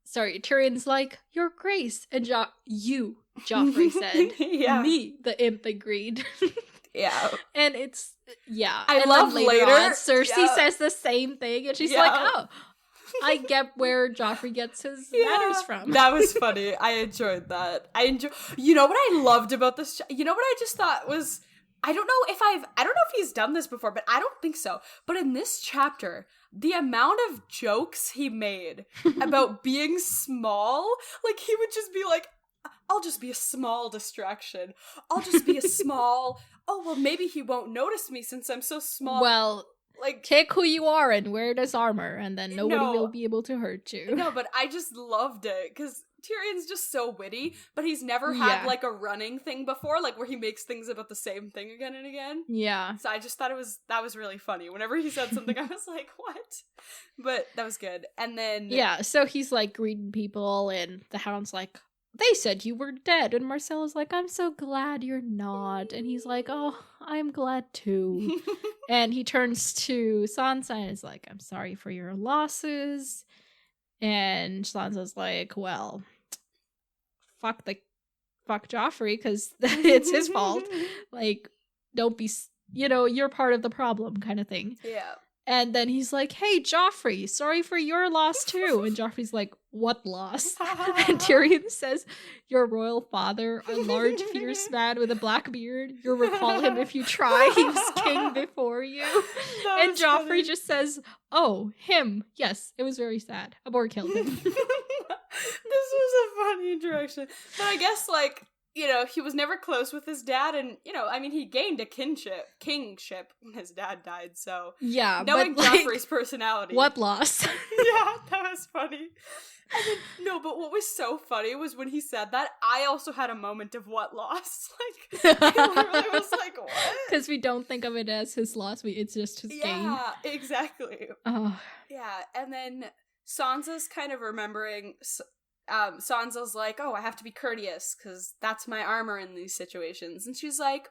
Sorry, Tyrion's like, "Your Grace," and Joffrey said. Me, the imp, agreed. Yeah. And it's, I love later on, Cersei says the same thing, and she's like, "Oh, I get where Joffrey gets his manners from." That was funny. I enjoyed that. You know what I loved about this? You know what I just thought was, I don't know if he's done this before, but I don't think so. But in this chapter, the amount of jokes he made about being small, like he would just be like, I'll just be a small distraction. I'll just be a small, oh, well, maybe he won't notice me since I'm so small. Well, like, take who you are and wear this armor, and then nobody will be able to hurt you. No, but I just loved it, because Tyrion's just so witty, but he's never had, like, a running thing before, like, where he makes things about the same thing again and again. Yeah. So I just thought that was really funny. Whenever he said something, I was like, what? But that was good. And then... Yeah, so he's, like, greeting people, and the Hound's like, "They said you were dead," and Marcella's like, "I'm so glad you're not," and he's like, "Oh, I'm glad too." And he turns to Sansa and is like, "I'm sorry for your losses," and Sansa's like, "Well, fuck Joffrey, because it's his fault, like, don't be, you're part of the problem," kind of thing. Yeah. And then he's like, "Hey, Joffrey, sorry for your loss too." And Joffrey's like, "What loss?" And Tyrion says, "Your royal father, a large, fierce man with a black beard. You'll recall him if you try. He was king before you." And Joffrey just says, "Oh, him. Yes, it was very sad. A boar killed him." This was a funny introduction. But I guess, like, he was never close with his dad, and, I mean, he gained a kingship when his dad died, so... Yeah, knowing but, Joffrey's personality... What loss? Yeah, that was funny. But what was so funny was when he said that, I also had a moment of what loss? Like, I literally was like, what? Because we don't think of it as his loss, it's just his gain. Yeah, exactly. Oh. Yeah, and then Sansa's kind of remembering... Sansa's like, "Oh, I have to be courteous because that's my armor in these situations." And she's like,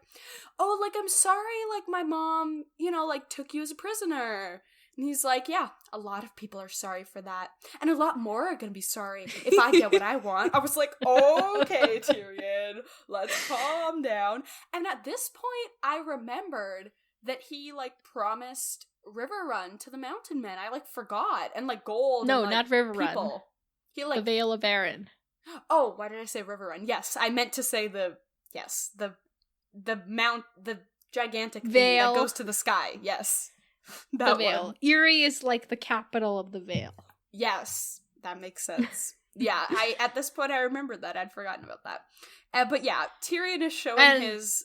"Oh, like, I'm sorry, like, my mom, like, took you as a prisoner." And he's like, "Yeah, a lot of people are sorry for that. And a lot more are gonna be sorry if I get what I want." I was like, okay, Tyrion, let's calm down. And at this point, I remembered that he, like, promised River Run to the Mountain Men. I, like, forgot. And, like, gold. No, and, like, not River people. Run. The Vale of Arryn. Oh, why did I say River Run? Yes, I meant to say the gigantic Vale that goes to the sky. Yes, that the Vale. One. Eyrie is like the capital of the Vale. Yes, that makes sense. Yeah, at this point I remembered that. I'd forgotten about that. But yeah, Tyrion is showing his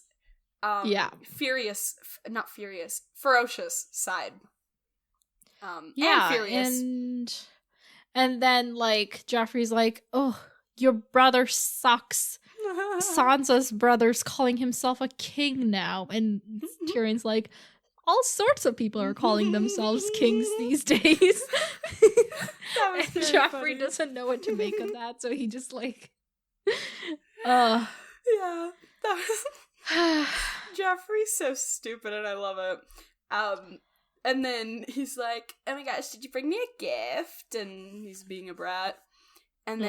ferocious side. And furious. And then like Joffrey's like, "Oh, your brother sucks." Sansa's brother's calling himself a king now, and Tyrion's like, all sorts of people are calling themselves kings these days. That was and Joffrey funny. Doesn't know what to make of that, so he just like yeah, that was Joffrey's so stupid and I love it. And then he's like, oh my gosh, did you bring me a gift? And he's being a brat. And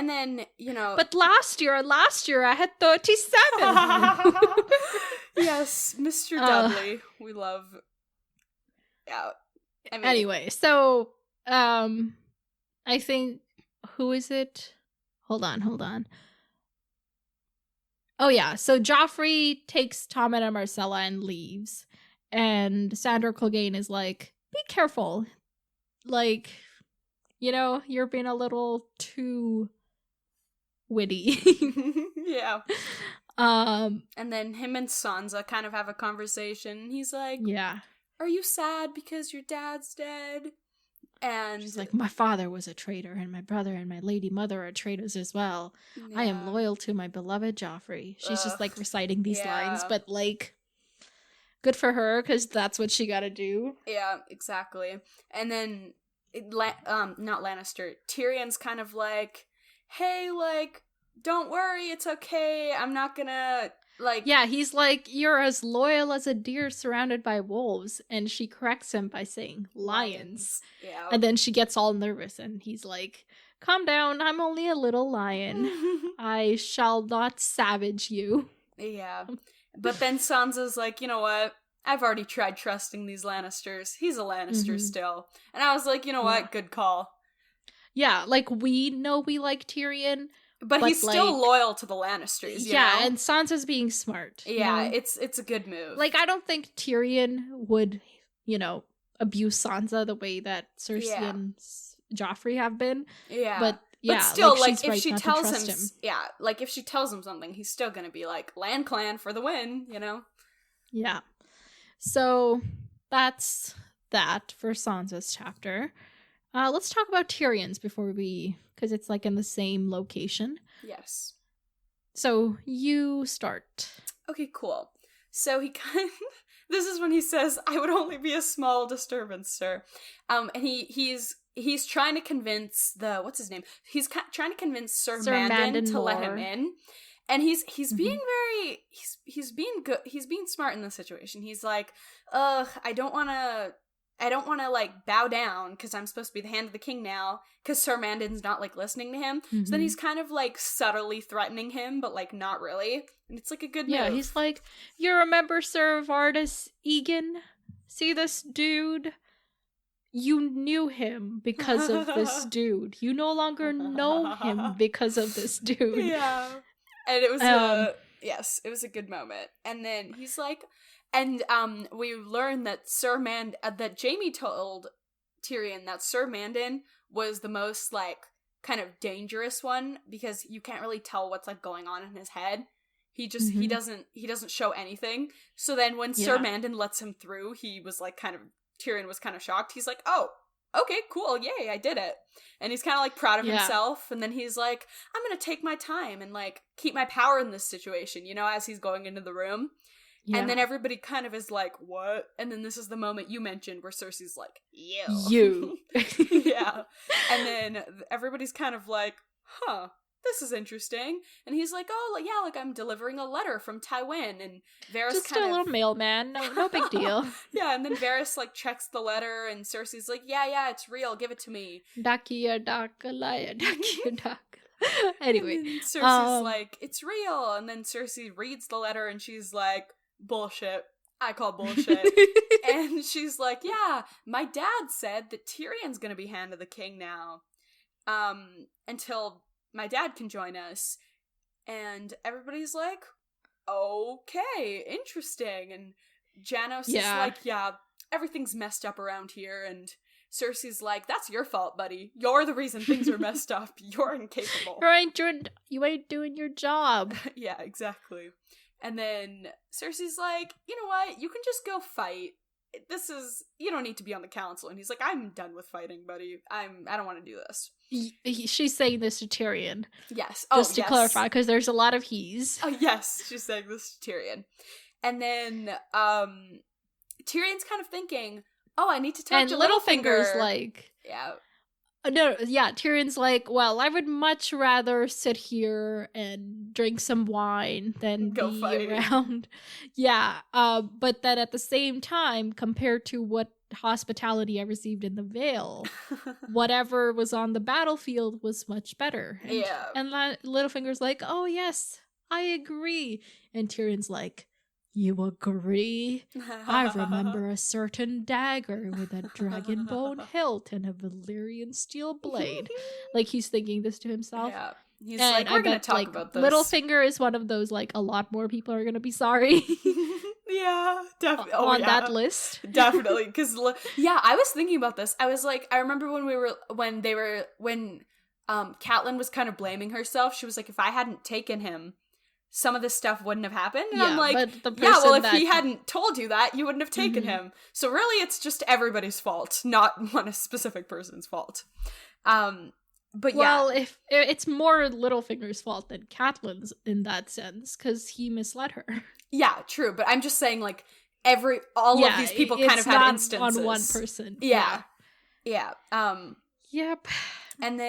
then, you know, but last year I had 37. Yes, Mr. Dudley. We love. Yeah. I mean, anyway, so I think, who is it? Hold on. Oh yeah, so Joffrey takes Tommen and Marcella and leaves, and Sandor Clegane is like, "Be careful, like, you know, you're being a little too witty." Yeah. And then him and Sansa kind of have a conversation. He's like, yeah, are you sad because your dad's dead? And she's like, my father was a traitor, and my brother and my lady mother are traitors as well. Yeah. I am loyal to my beloved Joffrey. She's just like reciting these lines, but like, good for her, because that's what she gotta do. Yeah, exactly. And then not Lannister, Tyrion's kind of like, hey, like, don't worry, it's okay, I'm not gonna, like... Yeah, he's like, you're as loyal as a deer surrounded by wolves, and she corrects him by saying, lions. Yeah. And then she gets all nervous, and he's like, calm down, I'm only a little lion. I shall not savage you. Yeah. But then Sansa's like, you know what? I've already tried trusting these Lannisters. He's a Lannister still. And I was like, you know what? Good call. Yeah, like, we know we like Tyrion, but he's like, still loyal to the Lannisters, you know? And Sansa's being smart. Yeah, you know? it's a good move. Like, I don't think Tyrion would, you know, abuse Sansa the way that Cersei and Joffrey have been. Yeah. But still, like if she tells him, like, if she tells him something, he's still gonna be like, Land Clan for the win, you know? Yeah. So, that's that for Sansa's chapter. Let's talk about Tyrion's because it's like in the same location. Yes. So you start. Okay, cool. So he this is when he says, I would only be a small disturbance, sir. And he's trying to convince what's his name? He's trying to convince Sir Mandon to let him in. And he's being very, he's being good, he's being smart in this situation. He's like, I don't want to, like, bow down, because I'm supposed to be the hand of the king now, because Sir Mandon's not, like, listening to him. So then he's kind of, like, subtly threatening him, but, like, not really. And it's, like, a good move. Yeah, he's like, you remember Sir Vardis Egan? See this dude? You knew him because of this dude. You no longer know him because of this dude. Yeah. And it was it was a good moment. And then he's like, and we learned that that Jaime told Tyrion that Sir Mandon was the most, like, kind of dangerous one, because you can't really tell what's, like, going on in his head. He just he doesn't show anything. So then when Sir Mandon lets him through, he was like Tyrion was kind of shocked. He's like, "Oh, okay, cool, yay, I did it." And he's kind of, like, proud of himself, and then he's like, I'm gonna take my time and, like, keep my power in this situation, you know, as he's going into the room. Yeah. And then everybody kind of is like, what? And then this is the moment you mentioned where Cersei's like, you. Yeah. And then everybody's kind of like, huh, this is interesting. And he's like, oh, like, yeah, like, I'm delivering a letter from Tywin. And Varys just a little mailman, no big deal. Yeah, and then Varys, like, checks the letter, and Cersei's like, yeah, it's real, give it to me. Dakia Dakalaya, Dakia Dakalaya. Anyway. And Cersei's like, it's real. And then Cersei reads the letter, and she's like, bullshit. I call bullshit. And she's like, yeah, my dad said that Tyrion's gonna be Hand of the King now. Until my dad can join us. And everybody's like, okay, interesting. And Janos is like, yeah, everything's messed up around here. And Cersei's like, that's your fault, buddy. You're the reason things are messed up. You're incapable. You ain't doing your job. Yeah, exactly. And then Cersei's like, you know what? You can just go fight. You don't need to be on the council. And he's like, I'm done with fighting, buddy. I don't want to do this. She's saying this to Tyrion. Yes. Just to clarify, because there's a lot of he's. Oh, yes. She's saying this to Tyrion. And then Tyrion's kind of thinking, oh, I need to talk to Littlefinger's like... Yeah. No, yeah, Tyrion's like, well, I would much rather sit here and drink some wine than go be fight around. Yeah, but then at the same time, compared to what hospitality I received in the Vale, whatever was on the battlefield was much better. And Littlefinger's like, oh yes, I agree. And Tyrion's like, you agree? I remember a certain dagger with a dragon bone hilt and a Valyrian steel blade. Like, he's thinking this to himself. Yeah. He's like, we're going to talk about this. Littlefinger is one of those, like, a lot more people are going to be sorry. Yeah, definitely. On that list. Definitely. Because, I was thinking about this. I was like, I remember when Catelyn was kind of blaming herself. She was like, if I hadn't taken him, some of this stuff wouldn't have happened. And I'm like, if he hadn't told you that, you wouldn't have taken him. So really, it's just everybody's fault, not one specific person's fault. If it's more Littlefinger's fault than Catelyn's in that sense, because he misled her. Yeah, true. But I'm just saying, like, all of these people kind of had instances. On one person. Yeah. Yep. And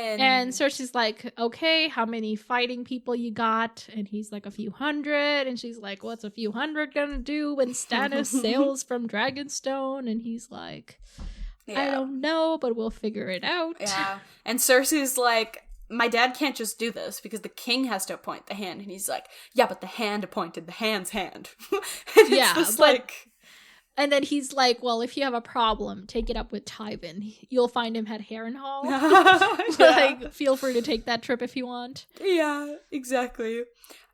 Cersei's like, okay, how many fighting people you got? And he's like, a few hundred. And she's like, what's a few hundred gonna do when Stannis sails from Dragonstone? And he's like, I don't know, but we'll figure it out. Yeah. And Cersei's like, my dad can't just do this because the king has to appoint the hand. And he's like, yeah, but the hand appointed the hand's hand. And then he's like, well, if you have a problem, take it up with Tywin. You'll find him at Harrenhal. Like, feel free to take that trip if you want. Yeah, exactly.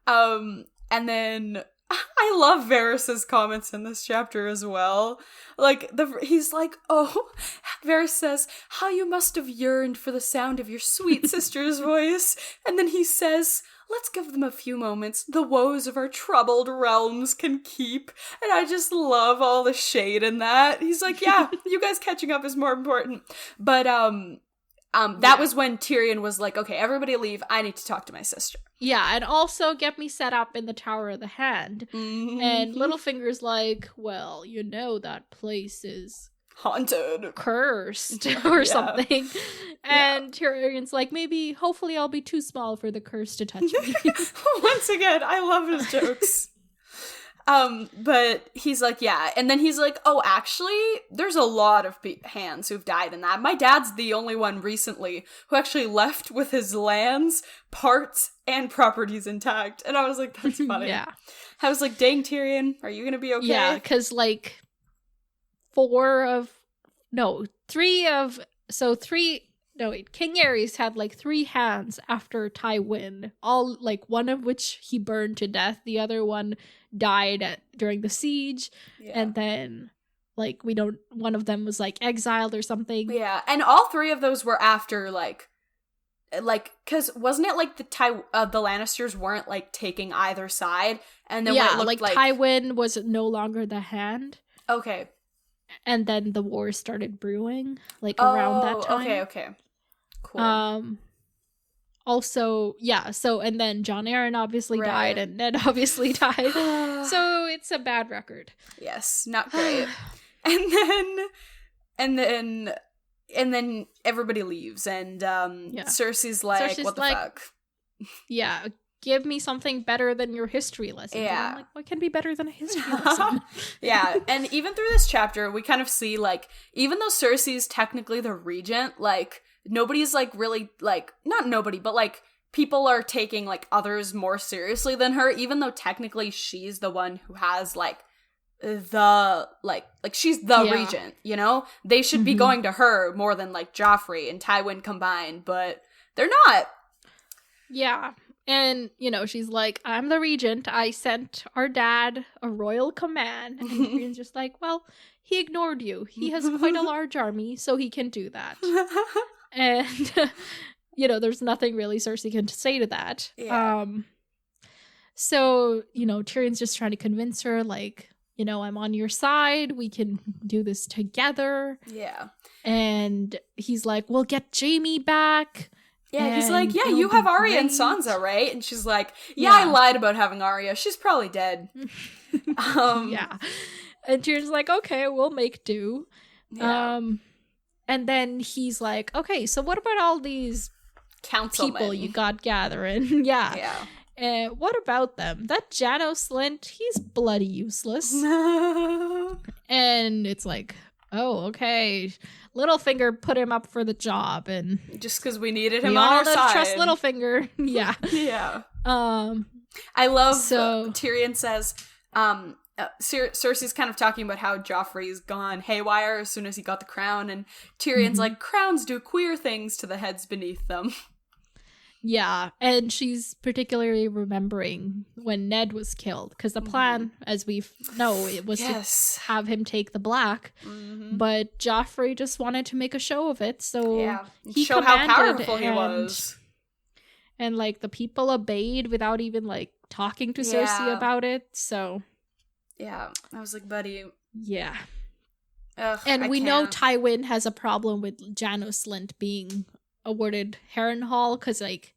And then I love Varys's comments in this chapter as well. Like, he's like, oh, Varys says, how you must have yearned for the sound of your sweet sister's voice. And then he says, let's give them a few moments. The woes of our troubled realms can keep. And I just love all the shade in that. He's like, yeah, you guys catching up is more important. But that was when Tyrion was like, okay, everybody leave. I need to talk to my sister. Yeah, and also get me set up in the Tower of the Hand. Mm-hmm. And Littlefinger's like, well, you know that place is haunted, cursed, or something. And Tyrion's like, hopefully I'll be too small for the curse to touch me. Once again, I love his jokes. But he's like, yeah. And then he's like, oh, actually, there's a lot of hands who've died in that. My dad's the only one recently who actually left with his lands, parts, and properties intact. And I was like, that's funny. Yeah. I was like, dang, Tyrion, are you gonna be okay? Yeah, because like King Aerys had like 3 hands after Tywin, all like one of which he burned to death, the other one died during the siege, and then like one of them was like exiled or something. Yeah, and all 3 of those were after like because wasn't it like the Lannisters weren't like taking either side, and then when it looked like Tywin was no longer the hand. Okay. And then the war started brewing, like, around that time. Okay. Cool. Also, and then Jon Arryn obviously died, and Ned obviously died. So it's a bad record. Yes, not great. and then everybody leaves, and Cersei's like, what the fuck? Yeah, give me something better than your history lesson. Yeah. And I'm like, what can be better than a history lesson? Yeah, and even through this chapter, we kind of see, like, even though Cersei's technically the regent, like, nobody's, like, really, like, not nobody, but, like, people are taking, like, others more seriously than her, even though technically she's the one who has, like, she's the regent, you know? They should be going to her more than, like, Joffrey and Tywin combined, but they're not. Yeah. And, she's like, I'm the regent. I sent our dad a royal command. And Tyrion's just like, well, he ignored you. He has quite a large army, so he can do that. And, there's nothing really Cersei can say to that. Yeah. So, Tyrion's just trying to convince her, like, I'm on your side. We can do this together. Yeah. And he's like, we'll get Jaime back. Yeah, he's like, yeah, you have Arya and Sansa, right? And she's like, yeah, I lied about having Arya. She's probably dead. Yeah. And Tyrion's like, okay, we'll make do. Yeah. And then he's like, okay, so what about all these councilmen people you got gathering? Yeah. Yeah. And what about them? That Janos Slint, he's bloody useless. And it's like, oh, okay. Littlefinger put him up for the job, and just because we needed him on our side. Trust Littlefinger. Yeah. Yeah. I love Tyrion says, Cersei's kind of talking about how Joffrey's gone haywire as soon as he got the crown, and Tyrion's like, crowns do queer things to the heads beneath them. Yeah, and she's particularly remembering when Ned was killed, because the plan, as we know, it was to have him take the black, but Joffrey just wanted to make a show of it, so he show how powerful he was. And, like, the people obeyed without even, like, talking to Cersei about it, so... Yeah, I was like, buddy... Yeah. Ugh, and we know Tywin has a problem with Janos Slint being awarded Harrenhal, because, like,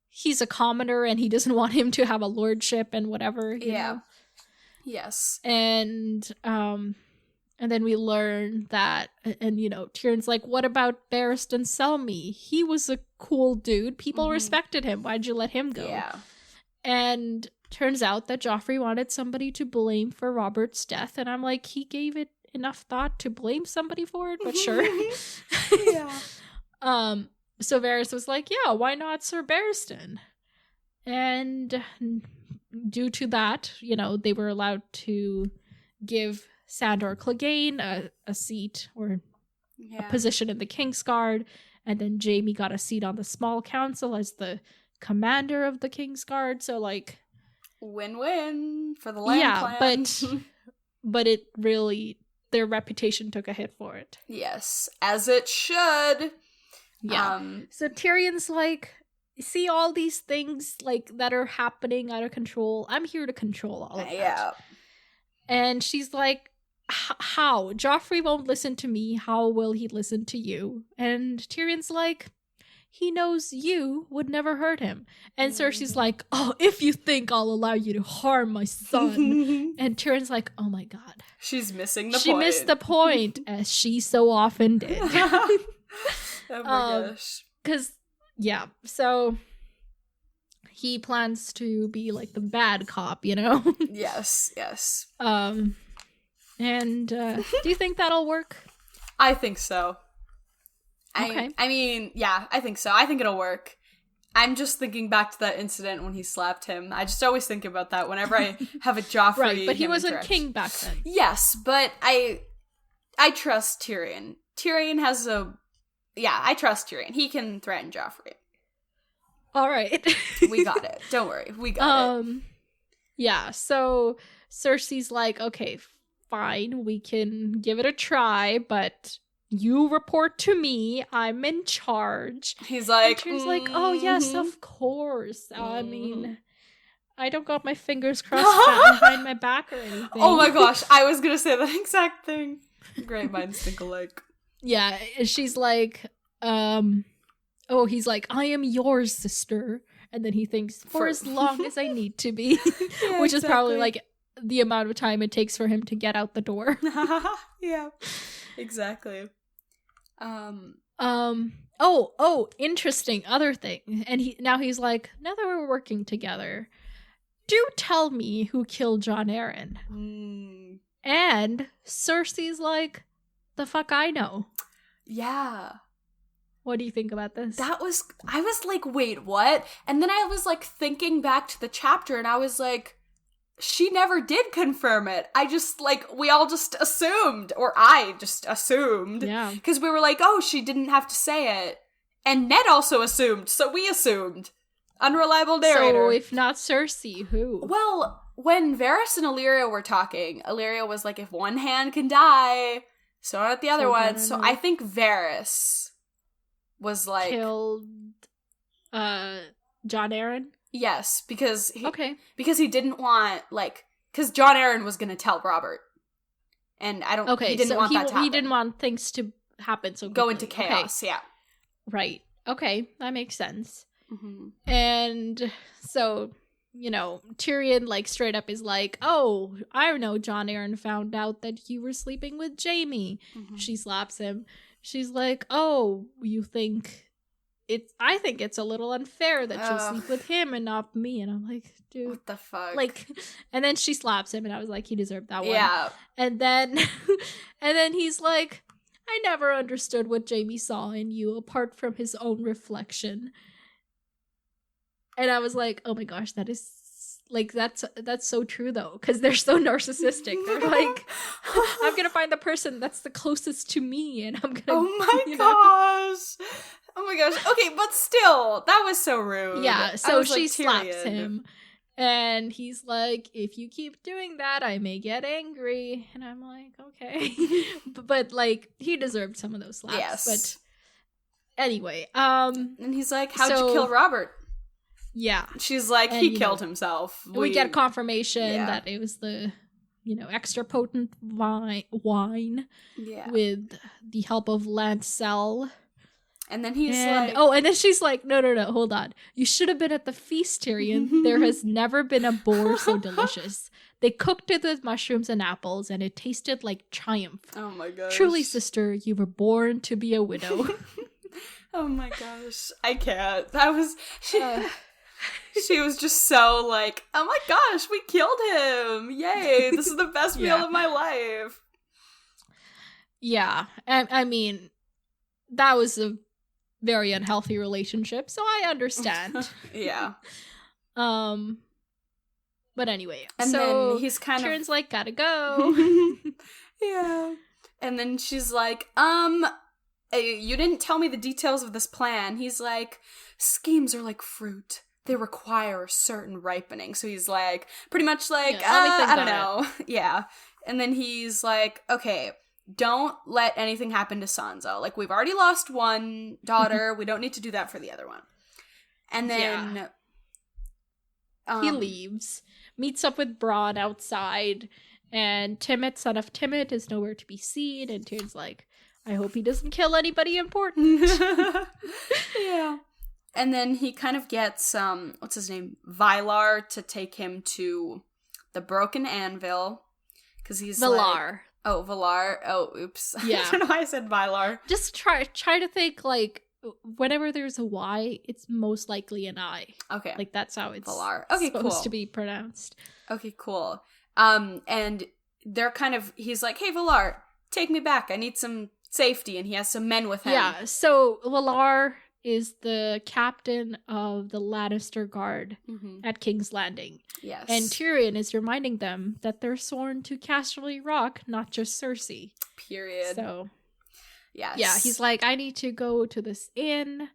he's a commoner and he doesn't want him to have a lordship and whatever, you know? Yes. And then we learn that, and Tyrion's like, what about Barristan Selmy? He was a cool dude. People respected him. Why'd you let him go? Yeah. And turns out that Joffrey wanted somebody to blame for Robert's death, and I'm like, he gave it enough thought to blame somebody for it, but sure. Yeah. So Varys was like, yeah, why not Sir Barristan? And due to that, they were allowed to give Sandor Clegane a seat or a position in the Kingsguard, and then Jaime got a seat on the small council as the commander of the Kingsguard, so, like... Win-win for the land plan. but it really... Their reputation took a hit for it. Yes, as it should. Yeah. So Tyrion's like, see all these things, like, that are happening out of control. I'm here to control all of that. Yeah. And she's like, how? Joffrey won't listen to me. How will he listen to you? And Tyrion's like, he knows you would never hurt him. And Cersei's like, oh, if you think I'll allow you to harm my son. And Tyrion's like, oh my god. She's missing the point. She missed the point, as she so often did. Oh my gosh. Because, so he plans to be, like, the bad cop, Yes. And do you think that'll work? I think so. Okay. I mean, yeah, I think so. I think it'll work. I'm just thinking back to that incident when he slapped him. I just always think about that whenever I have a Joffrey. Right, but he wasn't king back then. Yes, but I trust Tyrion. Tyrion has I trust Tyrion. He can threaten Joffrey. All right. We got it. Don't worry. We got it. Yeah, so Cersei's like, okay, fine, we can give it a try, but you report to me. I'm in charge. He's like, and Tyrion's like, oh yes, of course. I mean, I don't got my fingers crossed behind my back or anything. Oh my gosh, I was gonna say that exact thing. Great minds think alike. Yeah, she's like, he's like, I am yours, sister. And then he thinks, for as long as I need to be. Yeah, which is probably, like, the amount of time it takes for him to get out the door. Yeah, exactly. Interesting, other thing. And he's like, now that we're working together, do tell me who killed Jon Arryn. And Cersei's like, the fuck I know. Yeah. What do you think about this? I was like, wait, what? And then I was like thinking back to the chapter and I was like, she never did confirm it. We all just assumed, or I just assumed. Yeah. Because we were like, oh, she didn't have to say it. And Ned also assumed, so we assumed. Unreliable narrator. So if not Cersei, who? Well, when Varys and Illyria were talking, Illyria was like, if one hand can die, so not the other one. So I think Varys was like... Killed Jon Arryn? Yes, because he didn't want, like... Because Jon Arryn was going to tell Robert. And I don't... he didn't want that to happen. He didn't want things to happen so quickly. Go into chaos, yeah. Right. Okay, that makes sense. Mm-hmm. And so... You know, Tyrion, like, straight up is like, oh, I know Jon Arryn found out that you were sleeping with Jaime. Mm-hmm. She slaps him. She's like, oh, you think I think it's a little unfair that you sleep with him and not me. And I'm like, dude. What the fuck? Like, and then she slaps him and I was like, he deserved that one. Yeah. And then, and then he's like, I never understood what Jaime saw in you apart from his own reflection. And I was like, oh my gosh, that is, like, that's so true, though, because they're so narcissistic. They're like, I'm going to find the person that's the closest to me, and I'm going to, oh my gosh. Oh my gosh. Okay, but still, that was so rude. Yeah, so she like, slaps him, and he's like, if you keep doing that, I may get angry. And I'm like, okay. but, like, he deserved some of those slaps. Yes. But anyway. And he's like, how'd you kill Robert? Yeah. She's like, he killed himself. We get confirmation that it was the, extra potent wine with the help of Lancel. And then he's like... Oh, and then she's like, no, hold on. You should have been at the feast, Tyrion. There has never been a boar so delicious. They cooked it with mushrooms and apples, and it tasted like triumph. Oh my gosh. Truly, sister, you were born to be a widow. Oh my gosh. I can't. That was... She was just so like, oh my gosh, we killed him. Yay, this is the best meal of my life. Yeah, I mean, that was a very unhealthy relationship, so I understand. Yeah. But anyway, and so then he's kind Tyrion's like, gotta go. Yeah. And then she's like, you didn't tell me the details of this plan. He's like, schemes are like fruit. They require a certain ripening. So he's like, pretty much like, I don't know. Yeah. And then he's like, okay, don't let anything happen to Sansa. Like, we've already lost one daughter. We don't need to do that for the other one. And then... he leaves, meets up with Bronn outside, and Timett, son of Timett, is nowhere to be seen. And Tyrion's like, I hope he doesn't kill anybody important. Yeah. And then he kind of gets, what's his name? Vylar to take him to the Broken Anvil. Because he's Valar. Valar. Oh, oops. Yeah. I don't know why I said Vylar. Just try to think, like, whenever there's a Y, it's most likely an I. Okay. Like, that's how it's Valar. Okay, supposed to be pronounced. Okay, cool. And they're kind of, he's like, hey, Valar, take me back. I need some safety. And he has some men with him. Yeah, so Valar is the captain of the Lannister Guard at King's Landing. Yes. And Tyrion is reminding them that they're sworn to Casterly Rock, not just Cersei. Period. So, yes. Yeah, he's like, I need to go to this inn,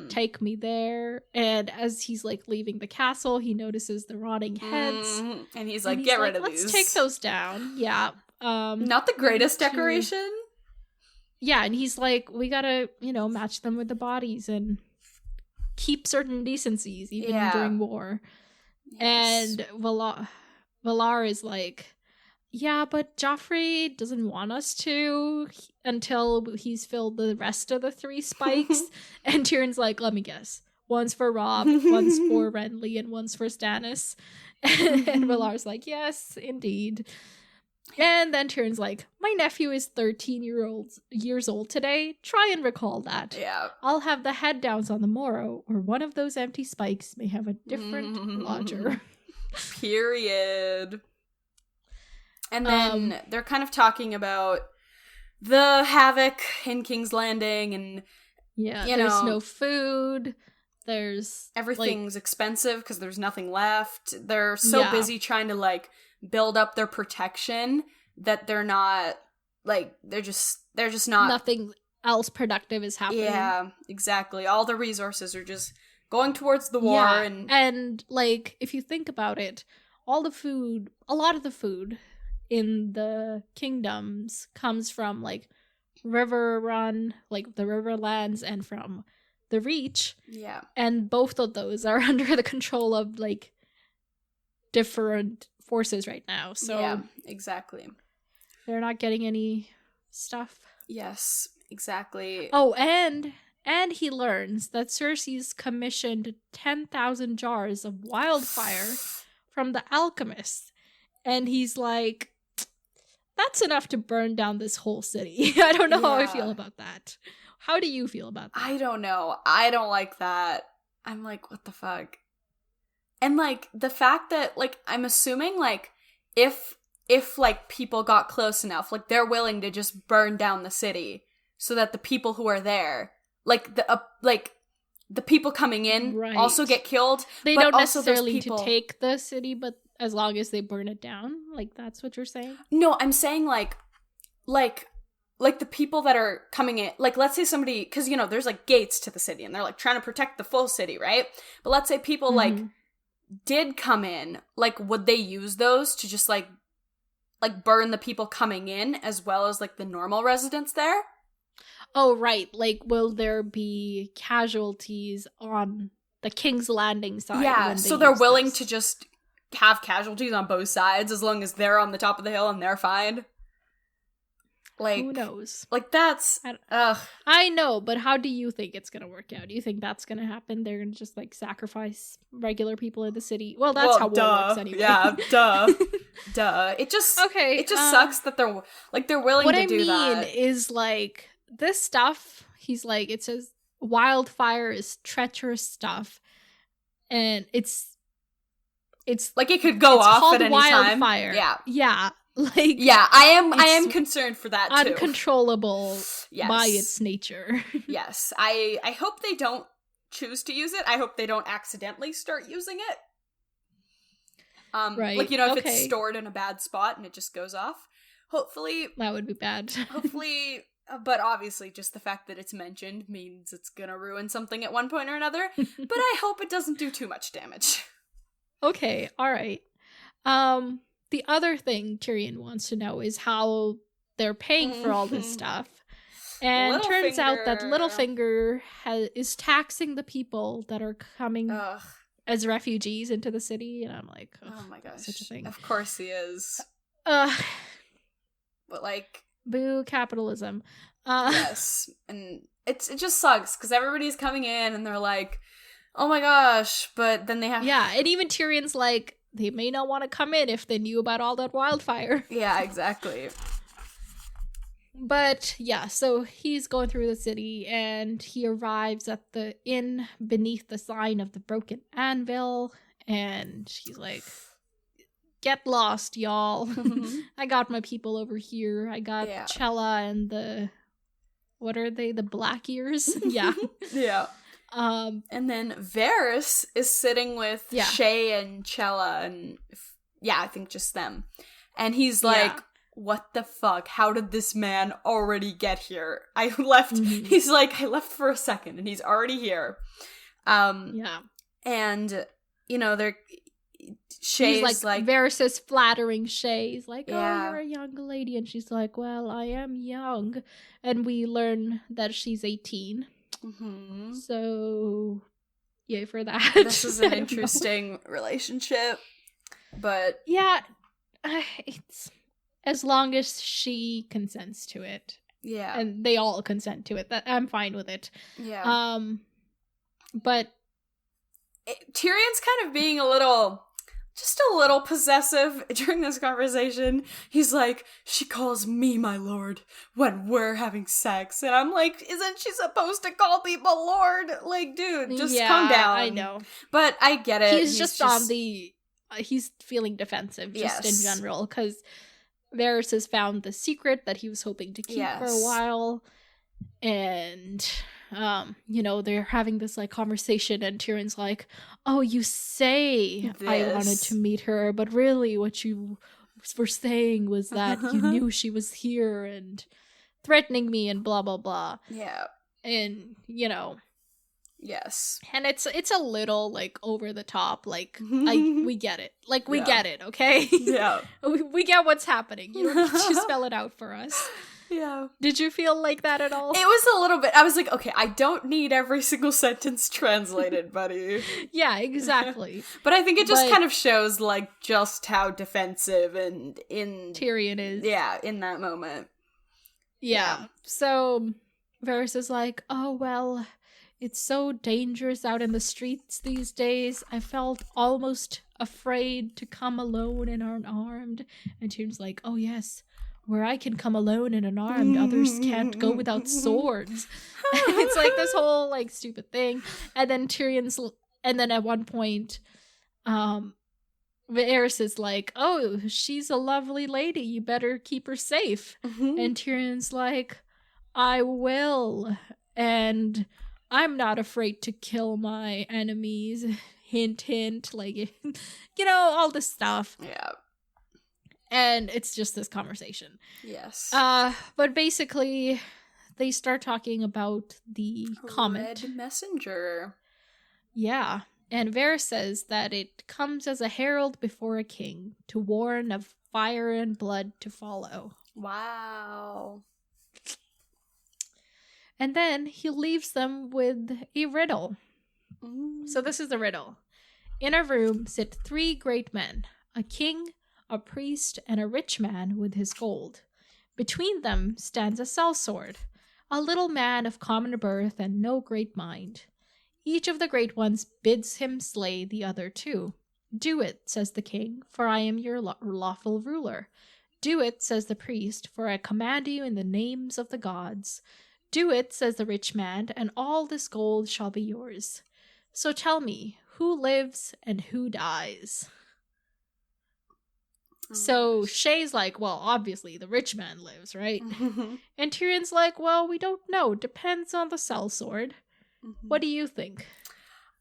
take me there. And as he's, like, leaving the castle, he notices the rotting heads. And he's like, get rid of these. Let's take those down. Yeah. Not the greatest decoration. Yeah, and he's like, we gotta, match them with the bodies and keep certain decencies, even during war. Yes. And Valar is like, yeah, but Joffrey doesn't want us to until he's filled the rest of the 3 spikes. And Tyrion's like, let me guess. One's for Robb, one's for Renly, and one's for Stannis. And Valar's like, yes, indeed. And then Tyrion's like, my nephew is 13 years old today. Try and recall that. Yeah. I'll have the head downs on the morrow, or one of those empty spikes may have a different lodger. Period. And then they're kind of talking about the havoc in King's Landing and, there's no food. There's... Everything's expensive because there's nothing left. They're so busy trying to, build up their protection that they're not they're just not, nothing else productive is happening. Yeah, exactly. All the resources are just going towards the war. And if you think about it, all the food, a lot of the food in the kingdoms comes from like River Run, like the Riverlands, and from the Reach. Yeah. And both of those are under the control of like different forces right now. So yeah, exactly. They're not getting any stuff. Yes, exactly. Oh, and he learns that Cersei's commissioned 10,000 jars of wildfire from the alchemists. And he's like, that's enough to burn down this whole city. I don't know how I feel about that. How do you feel about that? I don't know. I don't like that. I'm like, what the fuck? And like the fact that like I'm assuming like if like people got close enough, like they're willing to just burn down the city so that the people who are there, like the people coming in also get killed. They don't necessarily need to take the city, but as long as they burn it down, like that's what you're saying? No, I'm saying like the people that are coming in, like let's say somebody, because you know there's like gates to the city and they're like trying to protect the full city, right? But let's say people like did come in, like would they use those to just like burn the people coming in as well as like the normal residents there? Oh, right. Like, will there be casualties on the King's Landing side? Yeah, so they're willing to just have casualties on both sides as long as they're on the top of the hill and they're fine. Like, who knows? Like, that's... I know, but how do you think it's gonna work out? Do you think that's gonna happen? They're gonna just, like, sacrifice regular people in the city? Well, that's how war works anyway. Yeah, duh. It just sucks that they're willing to do that. What I mean is, like, this stuff, he's like, it says wildfire is treacherous stuff, and it's like it could go off at any wildfire. time. Yeah. Like, yeah, I am concerned for that too. Uncontrollable by its nature. Yes. I hope they don't choose to use it. I hope they don't accidentally start using it. Right. Like, you know, if it's stored in a bad spot and it just goes off. Hopefully that would be bad. Hopefully, but obviously just the fact that it's mentioned means it's gonna ruin something at one point or another. But I hope it doesn't do too much damage. Okay, all right. The other thing Tyrion wants to know is how they're paying for all this stuff. And turns out that Littlefinger is taxing the people that are coming as refugees into the city. And I'm like, oh my gosh. Such a thing. Of course he is. But like... Boo capitalism. Yes. And it just sucks because everybody's coming in and they're like, oh my gosh. But then they have... Yeah, and even Tyrion's like, they may not want to come in if they knew about all that wildfire. Yeah, exactly. But yeah, so he's going through the city and he arrives at the inn beneath the sign of the Broken Anvil. And he's like, get lost, y'all. I got my people over here. I got Chella and the... What are they? The Black Ears? Yeah. Yeah. And then Varys is sitting with Shay and Chella and I think just them. And he's like, what the fuck? How did this man already get here? I left. He's like, I left for a second and he's already here. And you know, Shay's like Varys is flattering Shay. He's like, oh, you're a young lady. And she's like, well, I am young. And we learn that she's 18. So yay for that. This is an interesting relationship, but yeah, it's as long as she consents to it, and they all consent to it, that I'm fine with it. But Tyrion's kind of being just a little possessive during this conversation. He's like, she calls me my lord when we're having sex. And I'm like, isn't she supposed to call people lord? Like, dude, just calm down. I know. But I get it. He's just on the... he's feeling defensive just in general. Because Varys has found the secret that he was hoping to keep for a while. And... you know, they're having this like conversation and Tyrion's like, oh, you say I wanted to meet her, but really what you were saying was that you knew she was here and threatening me and blah blah blah. Yeah. And you know, Yes. And it's a little, like, over the top. Like, we get it. Like, we get it, okay? Yeah. we get what's happening. You don't need to spell it out for us. Yeah. Did you feel like that at all? It was a little bit. I was like, okay, I don't need every single sentence translated, buddy. Yeah, exactly. But I think it just kind of shows, like, just how defensive and in Tyrion is. Yeah, in that moment. Yeah. So Varys is like, oh, well, it's so dangerous out in the streets these days. I felt almost afraid to come alone and unarmed. And Tyrion's like, oh, yes. Where I can come alone and unarmed, others can't go without swords. It's like this whole, like, stupid thing. And then and then at one point, Varys is like, oh, she's a lovely lady. You better keep her safe. And Tyrion's like, I will. And I'm not afraid to kill my enemies. Hint, hint. Like, you know, all this stuff. Yeah. And it's just this conversation. Yes. But basically, they start talking about the comet. Red messenger. Yeah. And Varys says that it comes as a herald before a king to warn of fire and blood to follow. Wow. And then he leaves them with a riddle. So this is the riddle. In a room sit 3 great men, a king, a priest, and a rich man with his gold. Between them stands a sellsword, a little man of common birth and no great mind. Each of the great ones bids him slay the other 2. Do it, says the king, for I am your lawful ruler. Do it, says the priest, for I command you in the names of the gods. Do it, says the rich man, and all this gold shall be yours. So tell me, who lives and who dies? So Shay's like, well, obviously the rich man lives, right? And Tyrion's like, well, we don't know. Depends on the sellsword. What do you think?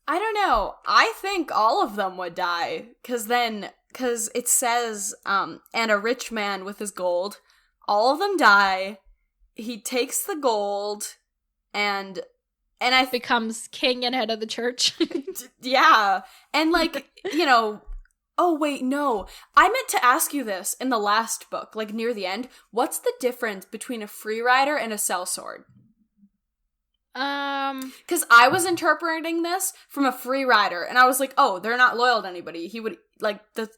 I don't know. I think all of them would die. Because it says, and a rich man with his gold. All of them die. He takes the gold and becomes king and head of the church. Yeah. And, like, you know... Oh, wait, no. I meant to ask you this in the last book, like near the end. What's the difference between a free rider and a sellsword? Because I was interpreting this from a free rider, and I was like, oh, they're not loyal to anybody. He would, like, the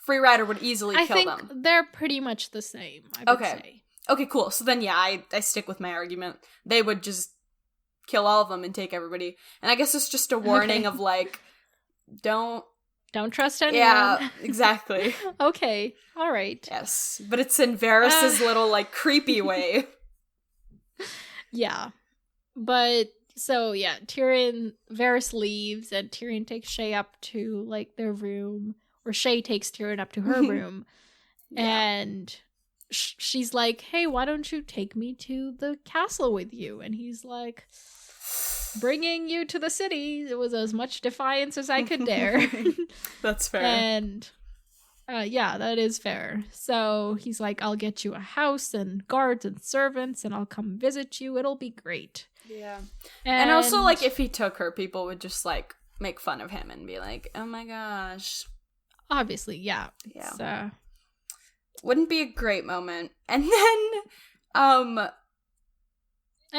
free rider would easily kill them. I think they're pretty much the same, I would say. Okay, cool. So then, yeah, I stick with my argument. They would just kill all of them and take everybody. And I guess it's just a warning of, like, don't trust anyone. Yeah, exactly. Okay, all right. Yes, but it's in Varys' little, like, creepy way. Yeah. But, so, yeah, Varys leaves, and Tyrion takes Shay up to, like, their room, or Shay takes Tyrion up to her room, and she's like, hey, why don't you take me to the castle with you? And he's like... Bringing you to the city, it was as much defiance as I could dare. That's fair. And, yeah, that is fair. So he's like, I'll get you a house and guards and servants, and I'll come visit you. It'll be great. Yeah. And also, like, if he took her, people would just, like, make fun of him and be like, oh my gosh. Obviously, yeah. Yeah. So. Wouldn't be a great moment. And then, I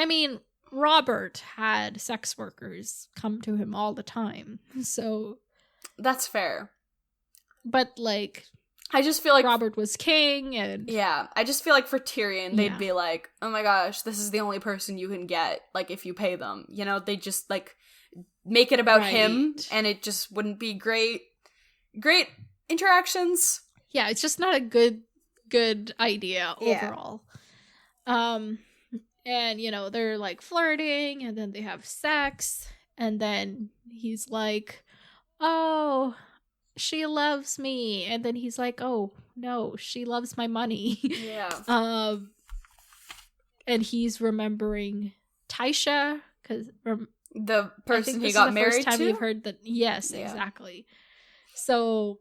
mean... Robert had sex workers come to him all the time, so... That's fair. But, like... I just feel like... Robert was king, and... Yeah, I just feel like for Tyrion, they'd be like, oh my gosh, this is the only person you can get, like, if you pay them. You know, they just, like, make it about him, and it just wouldn't be great interactions. Yeah, it's just not a good idea overall. And, you know, they're, like, flirting, and then they have sex, and then he's like, oh, she loves me, and then he's like, oh, no, she loves my money. Yeah. And he's remembering Tysha, because... the person he got married to? This is the first time you've heard that. Yes, exactly. So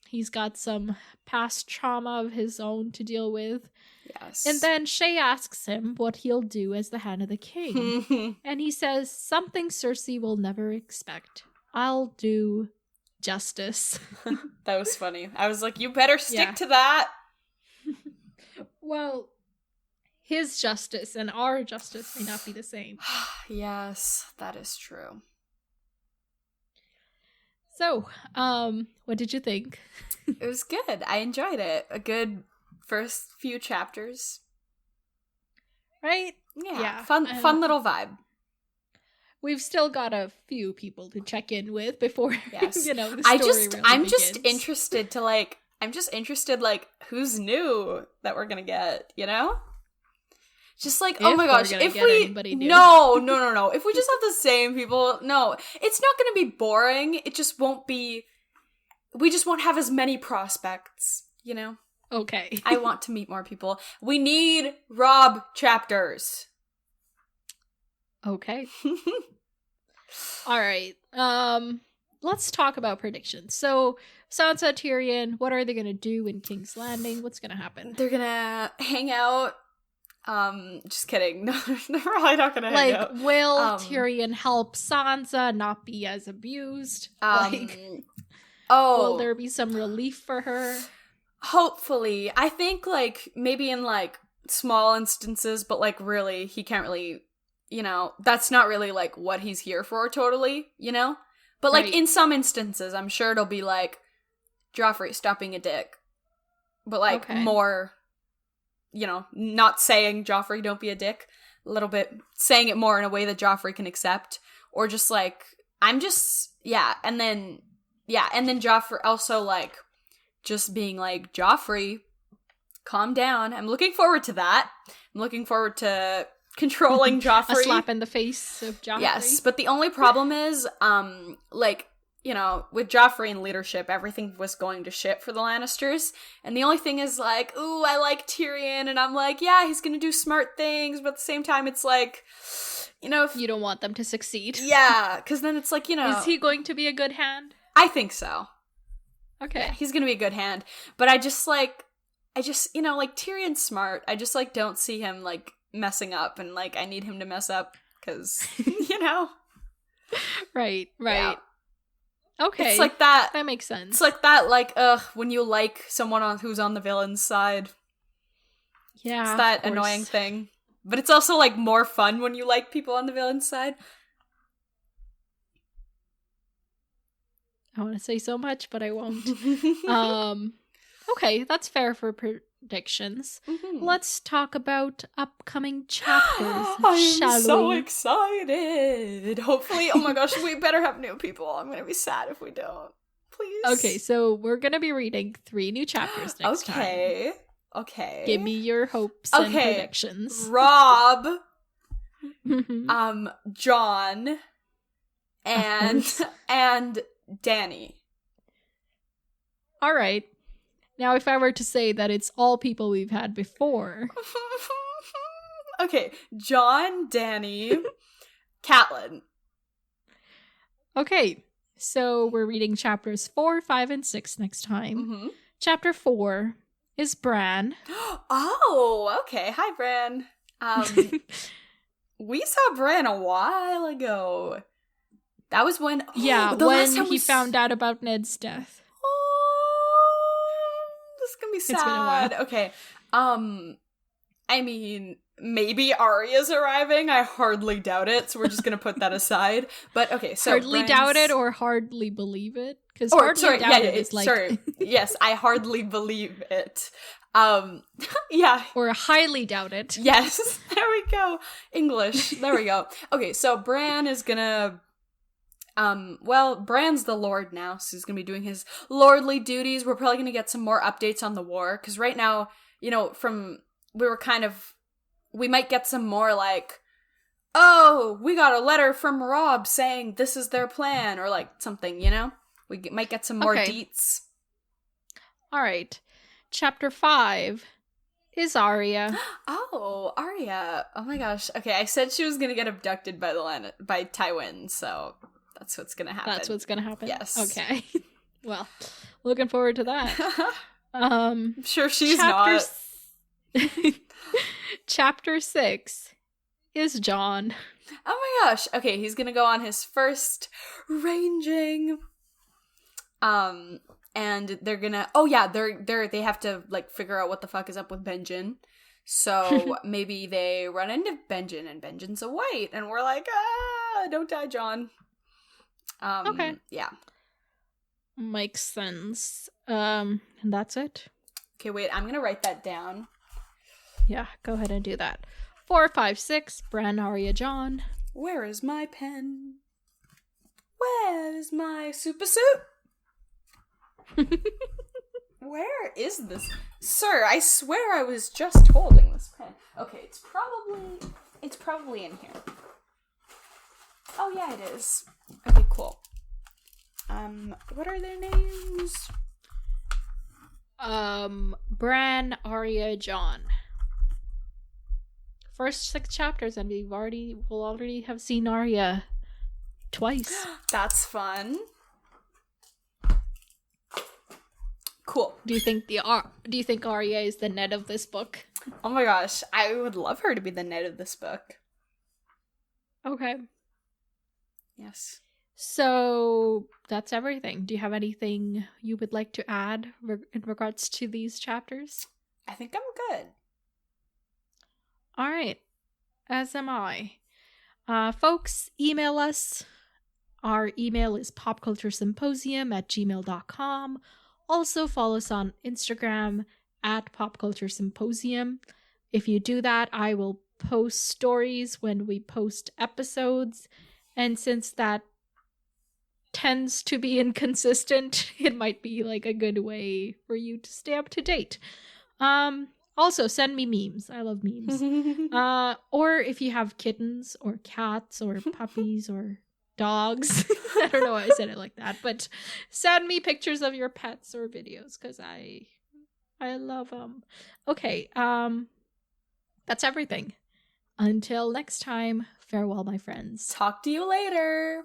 He's got some past trauma of his own to deal with. Yes. And then Shay asks him what he'll do as the Hand of the King. And he says, something Cersei will never expect. I'll do justice. That was funny. I was like, you better stick to that. Well, his justice and our justice may not be the same. Yes, that is true. So, what did you think? It was good. I enjoyed it. A good first few chapters. Right? Yeah. Fun little vibe. We've still got a few people to check in with before, yes. the story I'm begins. just interested to who's new that we're gonna get, Just like, oh my gosh, if we no. If we just have the same people, no. It's not gonna be boring. It just won't be, we just won't have as many prospects, Okay. I want to meet more people. We need Rob chapters. Okay. All right. Let's talk about predictions. So, Sansa, Tyrion, what are they going to do in King's Landing? What's going to happen? They're going to hang out. Just kidding. No, they're probably not going to hang out. Will Tyrion help Sansa not be as abused? Will there be some relief for her? Hopefully. I think, maybe in, small instances, but, really, he can't really, that's not really, what he's here for totally, But, right. In some instances, I'm sure it'll be, Joffrey, stop being a dick. But, more, not saying, Joffrey, don't be a dick. A little bit, saying it more in a way that Joffrey can accept. Or just, I'm just, and then Joffrey also, just being Joffrey, calm down. I'm looking forward to that. I'm looking forward to controlling Joffrey. A slap in the face of Joffrey. Yes, but the only problem is, with Joffrey in leadership, everything was going to shit for the Lannisters. And the only thing is, ooh, I like Tyrion, and I'm yeah, he's gonna do smart things, but at the same time, it's if you don't want them to succeed. Yeah, because then it's Is he going to be a good hand? I think so. Okay. Yeah, he's gonna be a good hand. But I just Tyrion's smart. I just don't see him messing up, and I need him to mess up because Right. Yeah. Okay. It's that. That makes sense. It's that when you like someone who's on the villain's side. Yeah. It's that annoying thing. But it's also more fun when you like people on the villain's side. I want to say so much, but I won't. Okay, that's fair for predictions. Mm-hmm. Let's talk about upcoming chapters. I'm so excited. Hopefully, oh my gosh, we better have new people. I'm going to be sad if we don't. Please. Okay, so we're going to be reading 3 new chapters next time. Okay. Give me your hopes and predictions. Rob, John, and Dany. All right. Now, if I were to say that it's all people we've had before. Okay. John, Dany, Catelyn. Okay. So we're reading chapters 4, 5, and 6 next time. Mm-hmm. Chapter 4 is Bran. Oh, okay. Hi, Bran. We saw Bran a while ago. That was when... when he found out about Ned's death. This is gonna be sad. It's been a while. Okay. I mean, maybe Arya's arriving. I hardly doubt it, so we're just gonna put that aside. But okay, so hardly doubt it or hardly believe it? Because yes, I hardly believe it. Yeah. Or highly doubt it. Yes. There we go. English. There we go. Okay, so Bran is gonna... Bran's the Lord now, so he's gonna be doing his lordly duties. We're probably gonna get some more updates on the war, because right now, we might get some more oh, we got a letter from Rob saying this is their plan, or something, We might get some more deets. Alright. Chapter 5 is Arya. Oh, Arya. Oh my gosh. Okay, I said she was gonna get abducted by by Tywin, so... That's what's gonna happen. That's what's gonna happen? Yes. Okay. Well, Looking forward to that. I'm sure she's not. Chapter 6 is Jon. Oh my gosh. Okay, he's gonna go on his first ranging. And they're gonna they have to like figure out what the fuck is up with Benjen. So maybe they run into Benjen and Benjen's a white and we're like, don't die, Jon. Okay. Yeah. Makes sense. And that's it. Okay, wait, I'm gonna write that down. Yeah, go ahead and do that. 4, 5, 6, Bran, Arya, Jon. Where is my pen? Where is my super suit? Where is this? Sir, I swear I was just holding this pen. Okay, it's probably in here. Oh yeah, it is. Okay, cool. What are their names? Bran, Arya, Jon. First 6 chapters, and we'll already have seen Arya twice. That's fun. Cool. Do you think Arya is the Ned of this book? Oh my gosh, I would love her to be the Ned of this book. Okay. Yes. So that's everything. Do you have anything you would like to add in regards to these chapters? I think I'm good. All right. As am I. Folks, email us. Our email is popculturesymposium@gmail.com. Also follow us on Instagram @popculturesymposium. If you do that, I will post stories when we post episodes. And since that tends to be inconsistent, it might be like a good way for you to stay up to date. Also, send me memes. I love memes. Or if you have kittens or cats or puppies or dogs. I don't know why I said it like that, but send me pictures of your pets or videos because I love them. Okay, that's everything. Until next time, farewell, my friends. Talk to you later.